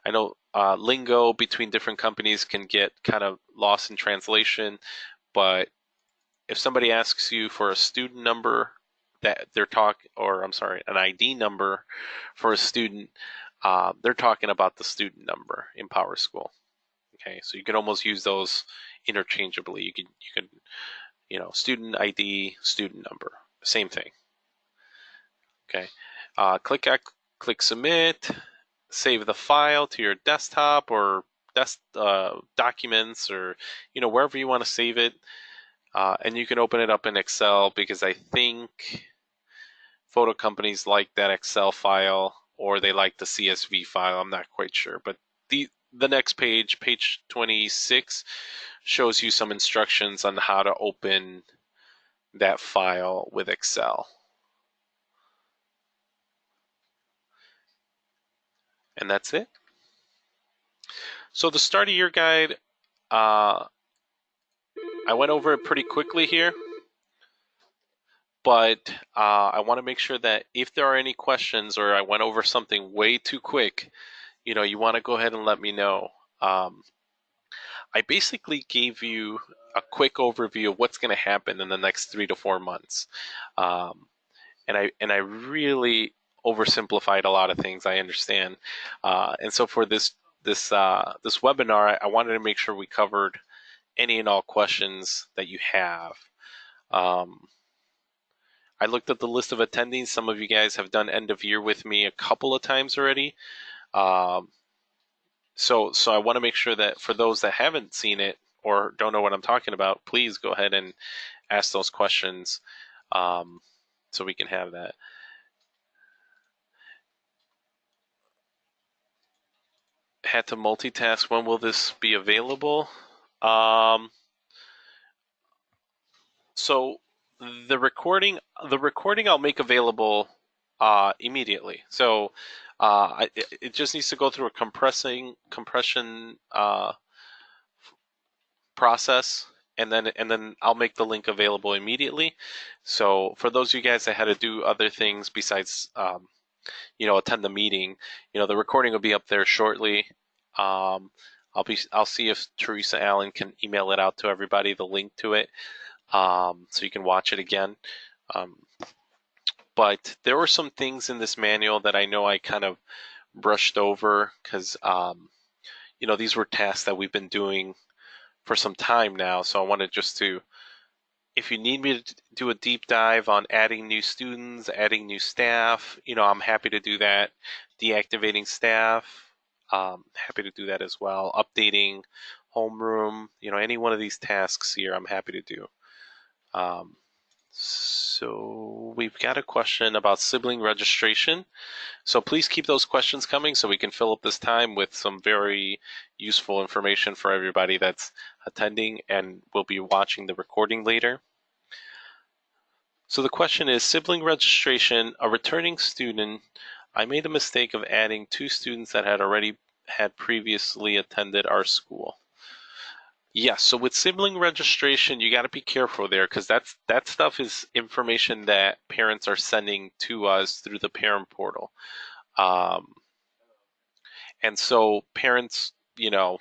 I know lingo between different companies can get kind of lost in translation, but if somebody asks you for a student number that they're talking, or I'm sorry, an ID number for a student, they're talking about the student number in PowerSchool. Okay, so you can almost use those interchangeably. Student ID, student number, same thing. Okay, click submit, save the file to your desktop or documents, or wherever you want to save it. And you can open it up in Excel, because I think photo companies like that Excel file, or they like the CSV file. I'm not quite sure. But the next page, page 26, shows you some instructions on how to open that file with Excel. And that's it. So the start of year guide, I went over it pretty quickly here. But I want to make sure that if there are any questions, or I went over something way too quick, you want to go ahead and let me know. I basically gave you a quick overview of what's going to happen in the next 3 to 4 months, and I really oversimplified a lot of things. I understand, and so for this webinar, I wanted to make sure we covered any and all questions that you have. I looked at the list of attendings. Some of you guys have done end of year with me a couple of times already. So I want to make sure that for those that haven't seen it or don't know what I'm talking about, please go ahead and ask those questions, so we can have that. Had to multitask. When will this be available? So the recording I'll make available immediately. So it just needs to go through a compression process, and then I'll make the link available immediately. So for those of you guys that had to do other things besides attend the meeting, the recording will be up there shortly. I'll see if Teresa Allen can email it out to everybody, the link to it, so you can watch it again. But there were some things in this manual that I know I kind of brushed over, because these were tasks that we've been doing for some time now. So I wanted just to, if you need me to do a deep dive on adding new students, adding new staff, I'm happy to do that. Deactivating staff, happy to do that as well. Updating homeroom, any one of these tasks here, I'm happy to do. So we've got a question about sibling registration. So please keep those questions coming so we can fill up this time with some very useful information for everybody that's attending and will be watching the recording later. So the question is, sibling registration, a returning student. I made a mistake of adding 2 students that had previously attended our school. Yes, so with sibling registration, you got to be careful there, because that stuff is information that parents are sending to us through the parent portal. And so parents, they'll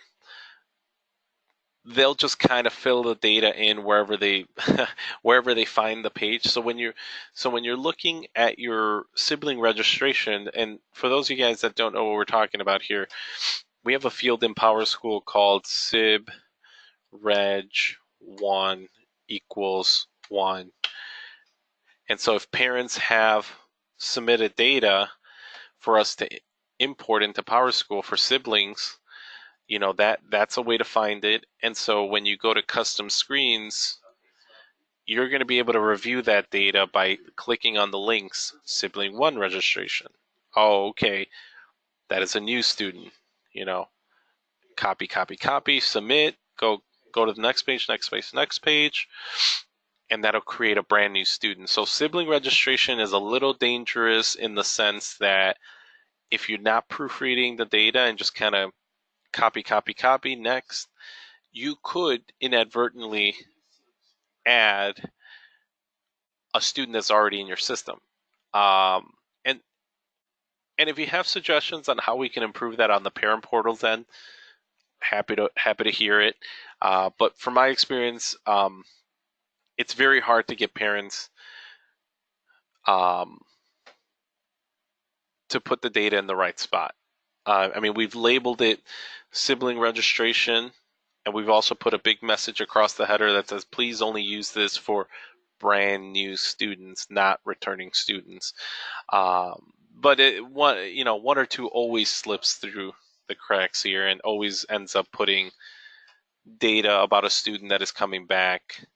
just kind of fill the data in wherever they wherever they find the page. So when you're looking at your sibling registration, and for those of you guys that don't know what we're talking about here, we have a field in PowerSchool called sib reg 1 equals 1. And so if parents have submitted data for us to import into PowerSchool for siblings, that's a way to find it. And so when you go to custom screens, you're going to be able to review that data by clicking on the links, sibling one registration. Oh, okay, that is a new student. You know, copy, copy, copy, submit, go to the next page, next page, next page, and that'll create a brand new student. So sibling registration is a little dangerous in the sense that if you're not proofreading the data and just kind of copy, copy, copy, next, you could inadvertently add a student that's already in your system. Um, and and if you have suggestions on how we can improve that on the parent portal, then happy to hear it. But from my experience, it's very hard to get parents um, to put the data in the right spot. I mean, we've labeled it sibling registration, and we've also put a big message across the header that says, please only use this for brand new students, not returning students. But one or two always slips through the cracks here and always ends up putting data about a student that is coming back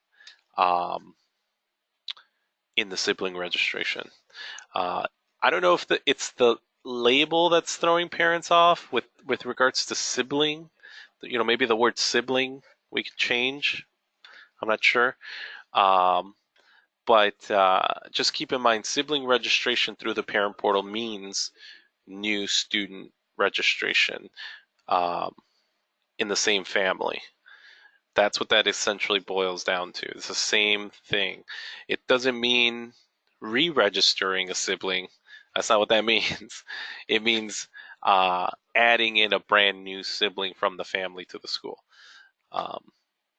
um, in the sibling registration. Uh, I don't know if it's the label that's throwing parents off with regards to sibling. Maybe the word sibling we could change. I'm not sure. Um, but just keep in mind, sibling registration through the parent portal means new student registration um, in the same family. That's what that essentially boils down to. It's the same thing. It doesn't mean re-registering a sibling. That's not what that means. It means adding in a brand new sibling from the family to the school. Um,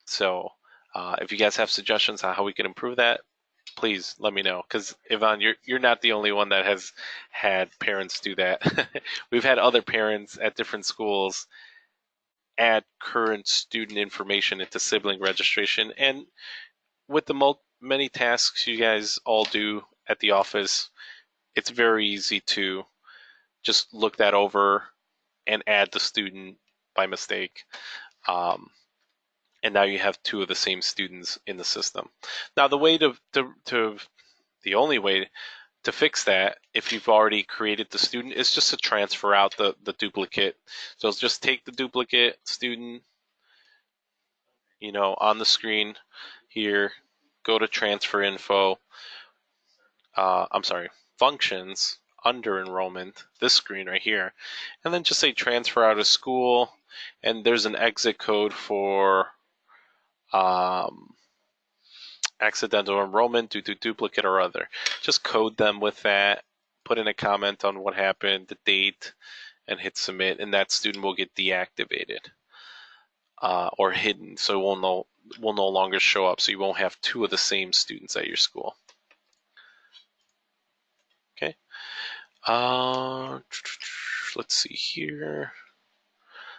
so if you guys have suggestions on how we can improve that, please let me know. Because Yvonne, you're not the only one that has had parents do that. We've had other parents at different schools add current student information into sibling registration, and with the many tasks you guys all do at the office, it's very easy to just look that over and add the student by mistake. Um, and now you have two of the same students in the system. Now, the only way to fix that, if you've already created the student, is just to transfer out the duplicate. So just take the duplicate student, on the screen here, go to transfer info. I'm sorry, functions under enrollment, this screen right here, and then just say transfer out of school, and there's an exit code for um, accidental enrollment due to duplicate or other. Just code them with that, put in a comment on what happened, the date, and hit submit, and that student will get deactivated or hidden, so it will no longer show up, so you won't have two of the same students at your school. Okay. Let's see here.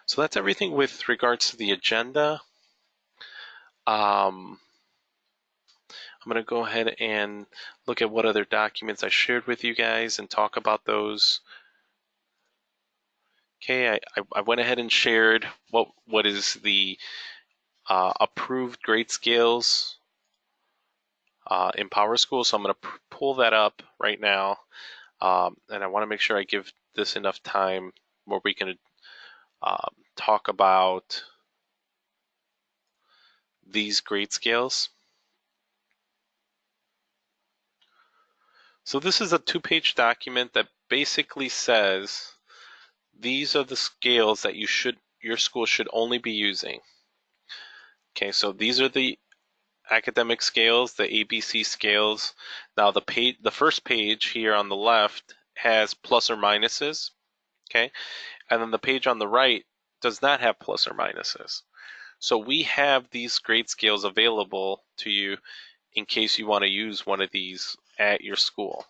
So that's everything with regards to the agenda. I'm going to go ahead and look at what other documents I shared with you guys and talk about those. Okay, I went ahead and shared what is the approved grade scales in PowerSchool. So I'm going to pull that up right now. And I want to make sure I give this enough time where we can talk about these grade scales. So this is a 2-page document that basically says these are the scales that your school should only be using. Okay, so these are the academic scales, the ABC scales. Now the first page here on the left has plus or minuses. Okay, and then the page on the right does not have plus or minuses. So we have these grade scales available to you in case you want to use one of these at your school.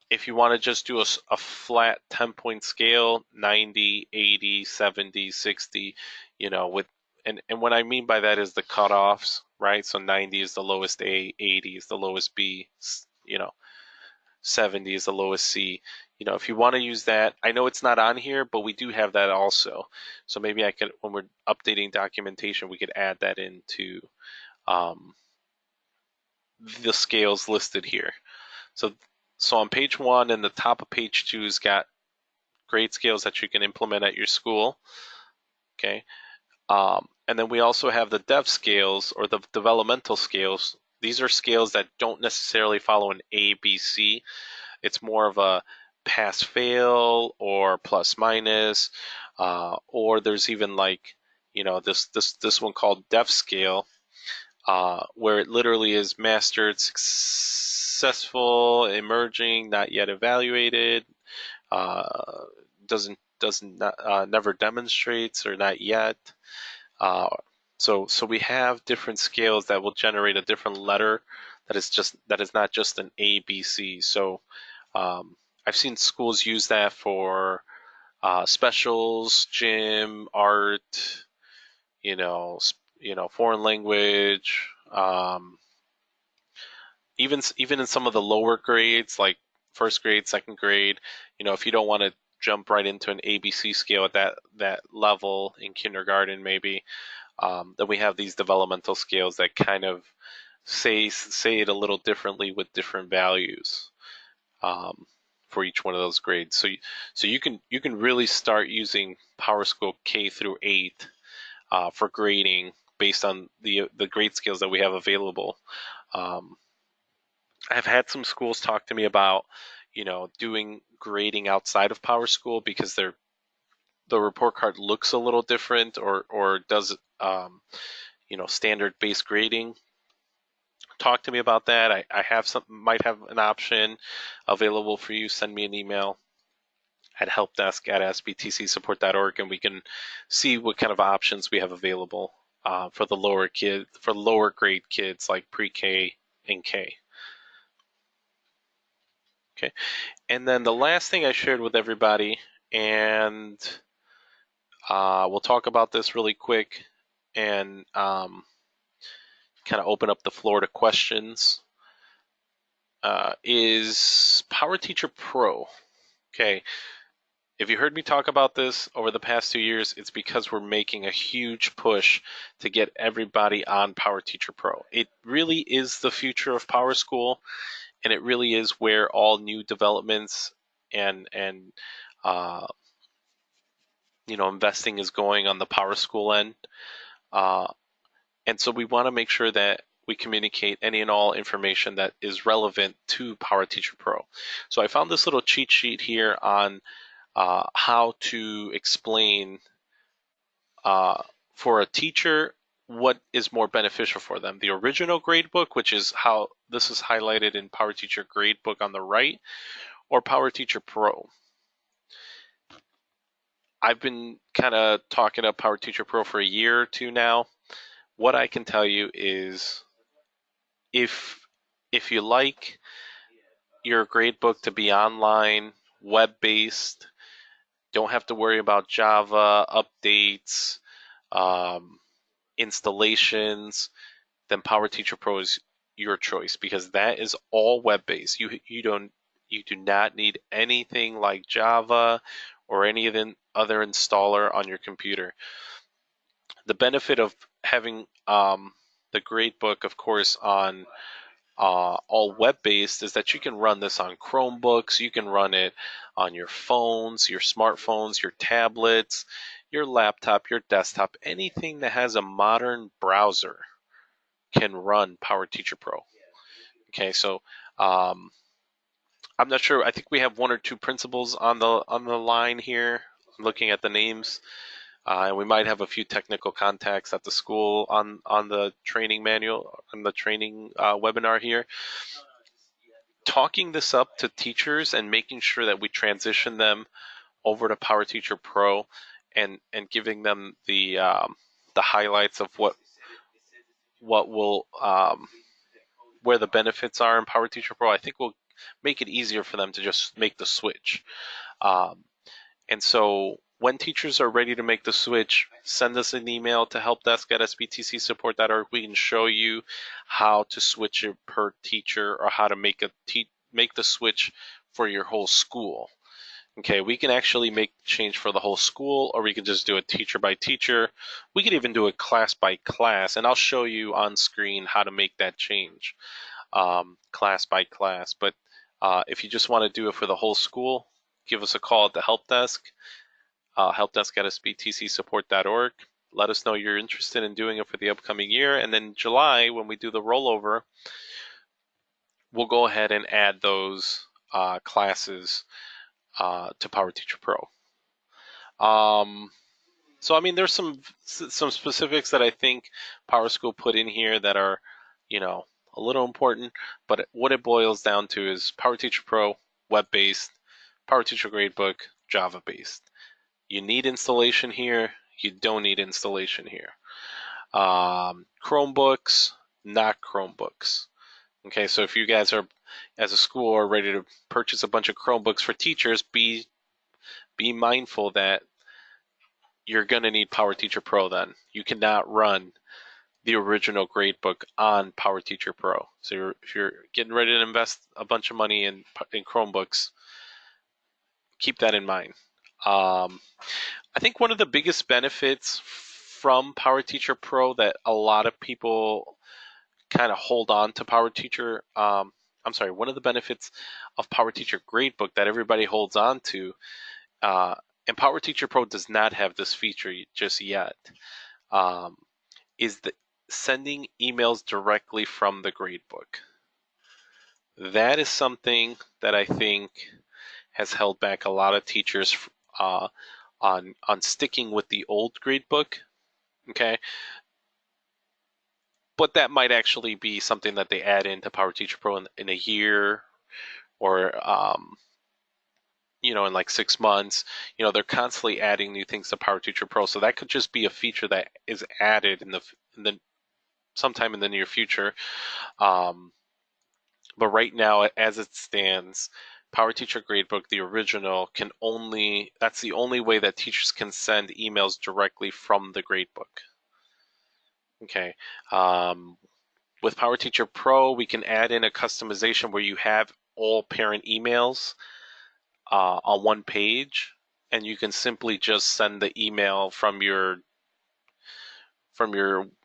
If you want to just do a flat 10-point scale, 90, 80, 70, 60, and what I mean by that is the cutoffs, right? So 90 is the lowest A, 80 is the lowest B, 70 is the lowest C. If you want to use that, I know it's not on here, but we do have that also. So maybe when we're updating documentation, we could add that into the scales listed here. So, so on page 1 and the top of page 2's got grade scales that you can implement at your school. Okay. And then we also have the dev scales or the developmental scales. These are scales that don't necessarily follow an A, B, C. It's more of a pass fail or plus minus, or there's even like, this one called dev scale, where it literally is mastered, successful, emerging, not yet evaluated, uh, doesn't never demonstrates or not yet. Uh, so we have different scales that will generate a different letter that is not just an A B C. So I've seen schools use that for specials, gym, art, foreign language. Even in some of the lower grades, like first grade, second grade, if you don't want to jump right into an ABC scale at that level in kindergarten, maybe, then we have these developmental scales that kind of say it a little differently with different values um, for each one of those grades. So you can really start using PowerSchool K through 8 for grading based on the grade scales that we have available. Um, I've had some schools talk to me about, doing grading outside of PowerSchool because the report card looks a little different or does standard base grading. Talk to me about that. I might have an option available for you. Send me an email at helpdesk@sbtcsupport.org and we can see what kind of options we have available for the lower grade kids like pre-K and K. Okay. And then the last thing I shared with everybody, and we'll talk about this really quick and kind of open up the floor to questions, is Power Teacher Pro. Okay. If you heard me talk about this over the past 2 years, it's because we're making a huge push to get everybody on Power Teacher Pro. It really is the future of PowerSchool, and it really is where all new developments and uh, investing is going on the PowerSchool end. Uh, and so we want to make sure that we communicate any and all information that is relevant to Power Teacher Pro. So I found this little cheat sheet here on how to explain for a teacher what is more beneficial for them. The original gradebook, which is how this is highlighted in Power Teacher Gradebook on the right, or Power Teacher Pro. I've been kind of talking up Power Teacher Pro for a year or two now. What I can tell you is if you like your gradebook to be online, web-based, don't have to worry about Java, updates, um, installations, then Power Teacher Pro is your choice because that is all web-based. You do not need anything like Java or any other installer on your computer. The benefit of having the gradebook, of course, on all web-based is that you can run this on Chromebooks, you can run it on your phones, your smartphones, your tablets, your laptop, your desktop, anything that has a modern browser can run Power Teacher Pro. Okay, so um, I'm not sure. I think we have one or two principals on the line here. Looking at the names, and we might have a few technical contacts at the school on the training manual on the training webinar here. Talking this up to teachers and making sure that we transition them over to Power Teacher Pro, and giving them the highlights of what will where the benefits are in Power Teacher Pro, I think will make it easier for them to just make the switch. Um, and so when teachers are ready to make the switch, send us an email to helpdesk@sbtcsupport.org. We can show you how to switch it per teacher or how to make the switch for your whole school. Okay, we can actually make change for the whole school, or we can just do it teacher by teacher. We could even do it class by class, and I'll show you on screen how to make that change. class by class. But if you just want to do it for the whole school, give us a call at the help desk, helpdesk@sbtcsupport.org. Let us know you're interested in doing it for the upcoming year. And then in July, when we do the rollover, we'll go ahead and add those classes to PowerTeacher Pro. So I mean, there's some specifics that I think PowerSchool put in here that are, a little important. But what it boils down to is PowerTeacher Pro, web-based, PowerTeacher Gradebook, Java-based. You need installation here. You don't need installation here. Chromebooks, not Chromebooks. Okay, so if you guys are, as a school, are ready to purchase a bunch of Chromebooks for teachers, be mindful that you're going to need PowerTeacher Pro then. You cannot run the original gradebook on PowerTeacher Pro. So if you're getting ready to invest a bunch of money in Chromebooks, keep that in mind. I think one of the biggest benefits from PowerTeacher Pro that a lot of people kind of hold on to PowerTeacher, one of the benefits of PowerTeacher Gradebook that everybody holds on to, and PowerTeacher Pro does not have this feature just yet, is the sending emails directly from the gradebook. That is something that I think has held back a lot of teachers on sticking with the old gradebook. Okay, but that might actually be something that they add into PowerTeacher Pro in a year, or in like 6 months. They're constantly adding new things to PowerTeacher Pro, so that could just be a feature that is added in the sometime in the near future. But right now, as it stands, PowerTeacher Gradebook, the original, that's the only way that teachers can send emails directly from the gradebook. Okay. With PowerTeacher Pro, we can add in a customization where you have all parent emails on one page, and you can simply just send the email from your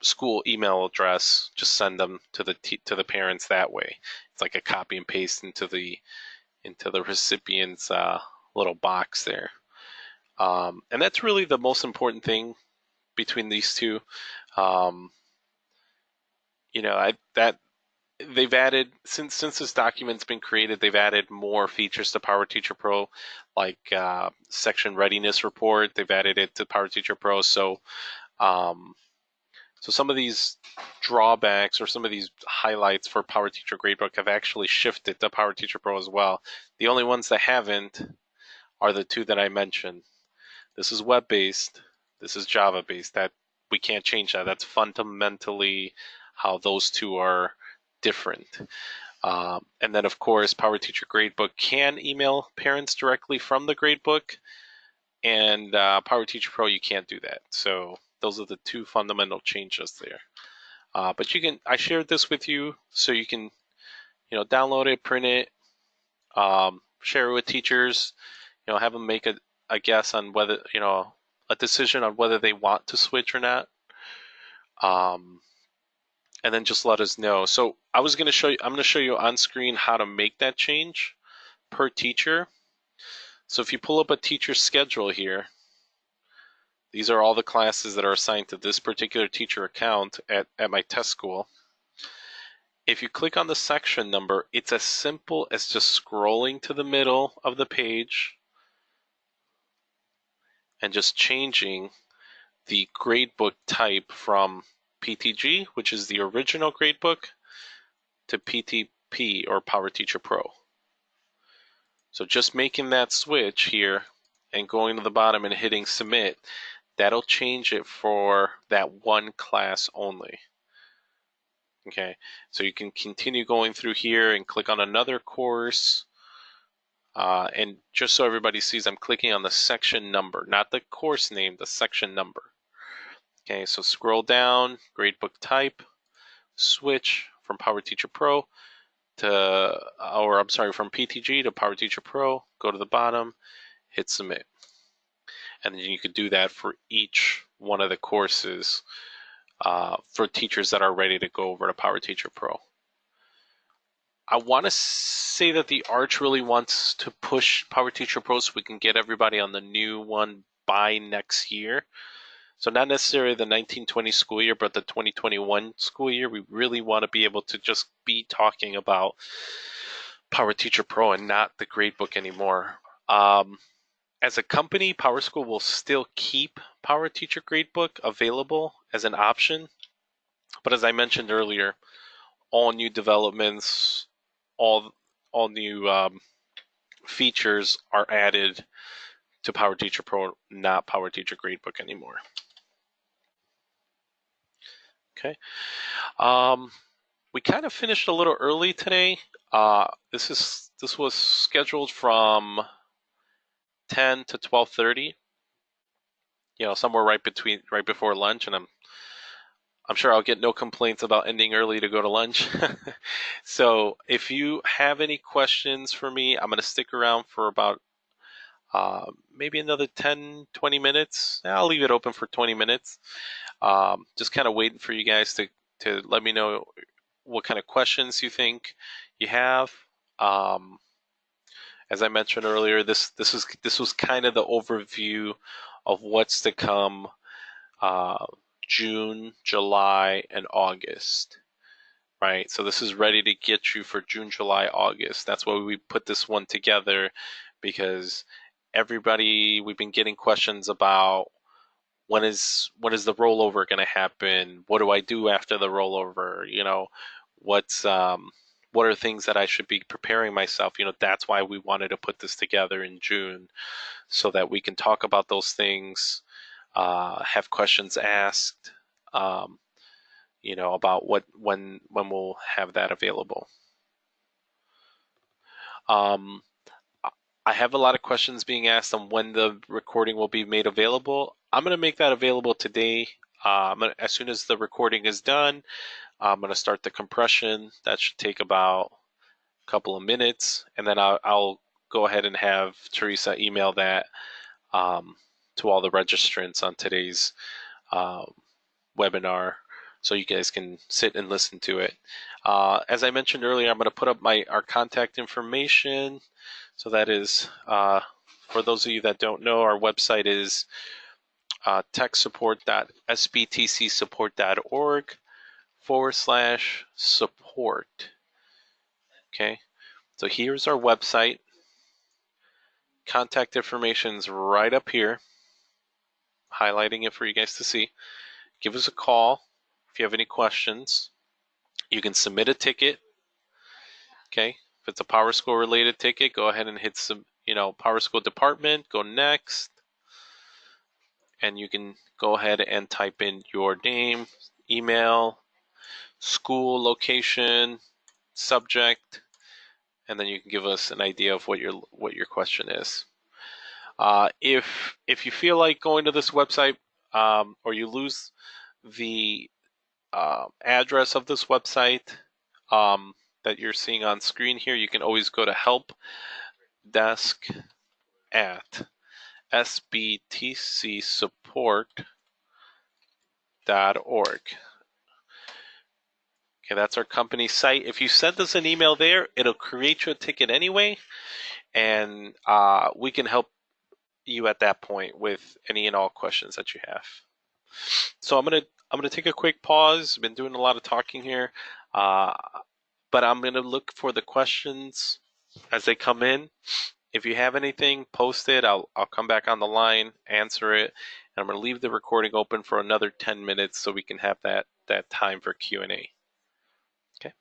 school email address. Just send them to the parents that way. It's like a copy and paste into the recipient's little box there. And that's really the most important thing between these two. That they've added, since this document's been created, they've added more features to PowerTeacher Pro, like section readiness report. They've added it to PowerTeacher Pro. So some of these drawbacks or some of these highlights for PowerTeacher Gradebook have actually shifted to PowerTeacher Pro as well. The only ones that haven't are the two that I mentioned. This is web-based. This is Java-based. That we can't change that. That's fundamentally how those two are different. And then, of course, PowerTeacher Gradebook can email parents directly from the gradebook, and PowerTeacher Pro, you can't do that. So those are the two fundamental changes there. But I shared this with you so you can, download it, print it, share it with teachers, have them make a guess on whether, a decision on whether they want to switch or not. And then just let us know. So I'm going to show you on screen how to make that change per teacher. So if you pull up a teacher schedule here, these are all the classes that are assigned to this particular teacher account at my test school. If you click on the section number, it's as simple as just scrolling to the middle of the page and just changing the gradebook type from PTG, which is the original gradebook, to PTP or PowerTeacher Pro. So just making that switch here and going to the bottom and hitting submit, that'll change it for that one class only. Okay, so you can continue going through here and click on another course. And just so everybody sees, I'm clicking on the section number, not the course name, the section number. Okay, so scroll down, gradebook type, switch from PowerTeacher Pro from PTG to PowerTeacher Pro, go to the bottom, hit submit. And then you could do that for each one of the courses for teachers that are ready to go over to PowerTeacher Pro. I want to say that the Arch really wants to push Power Teacher Pro so we can get everybody on the new one by next year. So not necessarily the 1920 school year, but the 2021 school year. We really want to be able to just be talking about Power Teacher Pro and not the gradebook anymore. As a company, PowerSchool will still keep Power Teacher Gradebook available as an option. But as I mentioned earlier, all new developments, all new features are added to Power Teacher Pro, not Power Teacher Gradebook anymore. Okay. We kind of finished a little early today. This was scheduled from 10 to 12:30. Somewhere right before lunch, and I'm sure I'll get no complaints about ending early to go to lunch. So if you have any questions for me, I'm going to stick around for about maybe another 10, 20 minutes. I'll leave it open for 20 minutes. Just kind of waiting for you guys to let me know what kind of questions you think you have. As I mentioned earlier, this was kind of the overview of what's to come. June, July, and August, right? So this is ready to get you for June, July, August. That's why we put this one together, because we've been getting questions about when is the rollover going to happen? What do I do after the rollover? What are things that I should be preparing myself? That's why we wanted to put this together in June, so that we can talk about those things. Have questions asked, about when we'll have that available. Um, I have a lot of questions being asked on when the recording will be made available. I'm going to make that available today. As soon as the recording is done, I'm going to start the compression. That should take about a couple of minutes, and then I'll go ahead and have Teresa email that to all the registrants on today's webinar, so you guys can sit and listen to it. As I mentioned earlier, I'm going to put up our contact information. So that is, for those of you that don't know, our website is techsupport.sbtcsupport.org/support. Okay, so here's our website. Contact information is right up here, highlighting it for you guys to see. Give us a call if you have any questions. You can submit a ticket. Okay, if it's a PowerSchool related ticket, go ahead and hit some, PowerSchool department, go next, and you can go ahead and type in your name, email, school location, subject, and then you can give us an idea of what your question is. If you feel like going to this website, or you lose the address of this website that you're seeing on screen here, you can always go to help desk at sbtcsupport.org. Okay, that's our company site. If you send us an email there, it'll create you a ticket anyway, and we can help you at that point with any and all questions that you have. So I'm gonna take a quick pause. I've been doing a lot of talking here, but I'm gonna look for the questions as they come in. If you have anything, post it. I'll come back on the line, answer it, and I'm gonna leave the recording open for another 10 minutes so we can have that time for Q&A. Okay.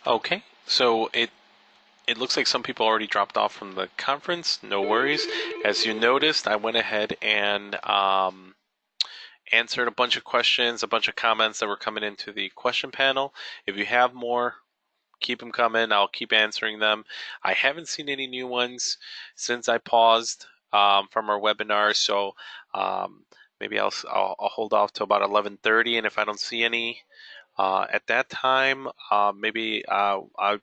Okay, so it looks like some people already dropped off from the conference. No worries. As you noticed, I went ahead and answered a bunch of questions, a bunch of comments that were coming into the question panel. If you have more, keep them coming. I'll keep answering them. I haven't seen any new ones since I paused from our webinar, so um, maybe I'll hold off till about 11:30, and if I don't see any at that time, maybe I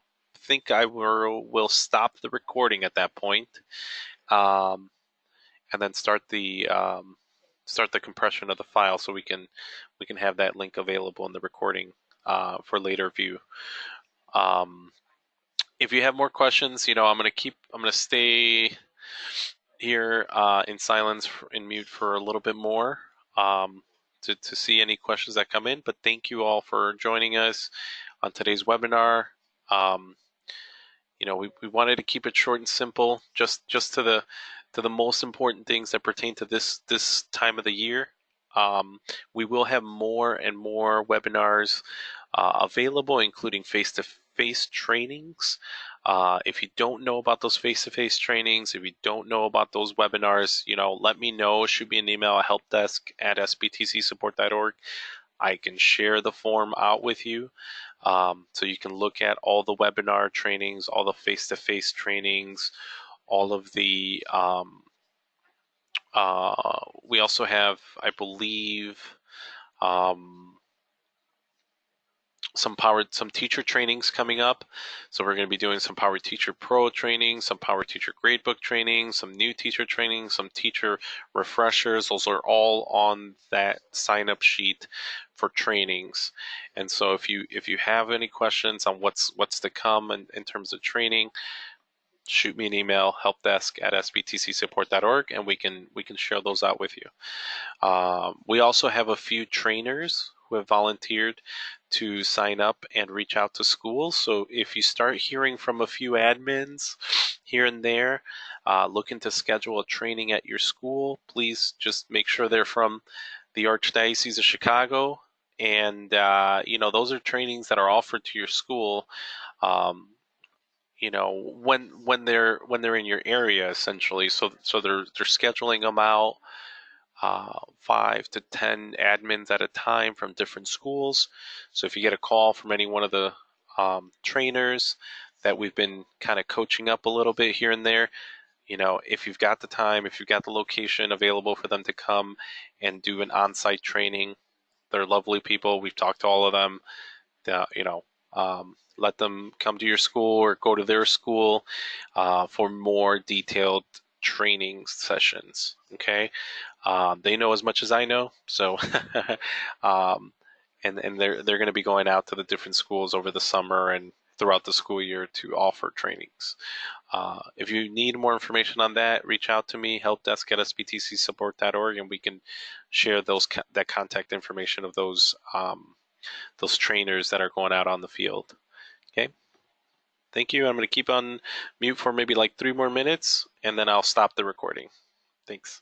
think I will stop the recording at that point, um, and then start the compression of the file so we can have that link available in the recording for later view. Um, if you have more questions, I'm gonna stay here in silence in mute for a little bit more to see any questions that come in. But thank you all for joining us on today's webinar. Um, we wanted to keep it short and simple, just to the most important things that pertain to this time of the year. We will have more and more webinars available, including face-to-face trainings. If you don't know about those face-to-face trainings, if you don't know about those webinars, let me know. Shoot me an email at helpdesk@sbtcsupport.org. I can share the form out with you. So you can look at all the webinar trainings, all the face-to-face trainings, all of the. We also have, I believe, um, some teacher trainings coming up. So we're going to be doing some Power Teacher Pro training, some Power Teacher Gradebook training, some new teacher training, some teacher refreshers. Those are all on that sign up sheet for trainings. And so if you have any questions on what's to come in terms of training, shoot me an email, helpdesk@sbtcsupport.org, and we can share those out with you. We also have a few trainers who have volunteered to sign up and reach out to schools. So if you start hearing from a few admins here and there looking to schedule a training at your school, please just make sure they're from the Archdiocese of Chicago. And those are trainings that are offered to your school. When they're in your area, essentially. So they're scheduling them out 5 to 10 admins at a time from different schools. So if you get a call from any one of the trainers that we've been kind of coaching up a little bit here and there, if you've got the time, if you've got the location available for them to come and do an on-site training, they're lovely people. We've talked to all of them. Let them come to your school or go to their school for more detailed training sessions. Okay, they know as much as I know, so um, and they're going to be going out to the different schools over the summer and throughout the school year to offer trainings. If you need more information on that, reach out to me, helpdesk@sbtcsupport.org, and we can share that contact information of those trainers that are going out on the field. Okay. Thank you. I'm going to keep on mute for maybe like 3 more minutes, and then I'll stop the recording. Thanks.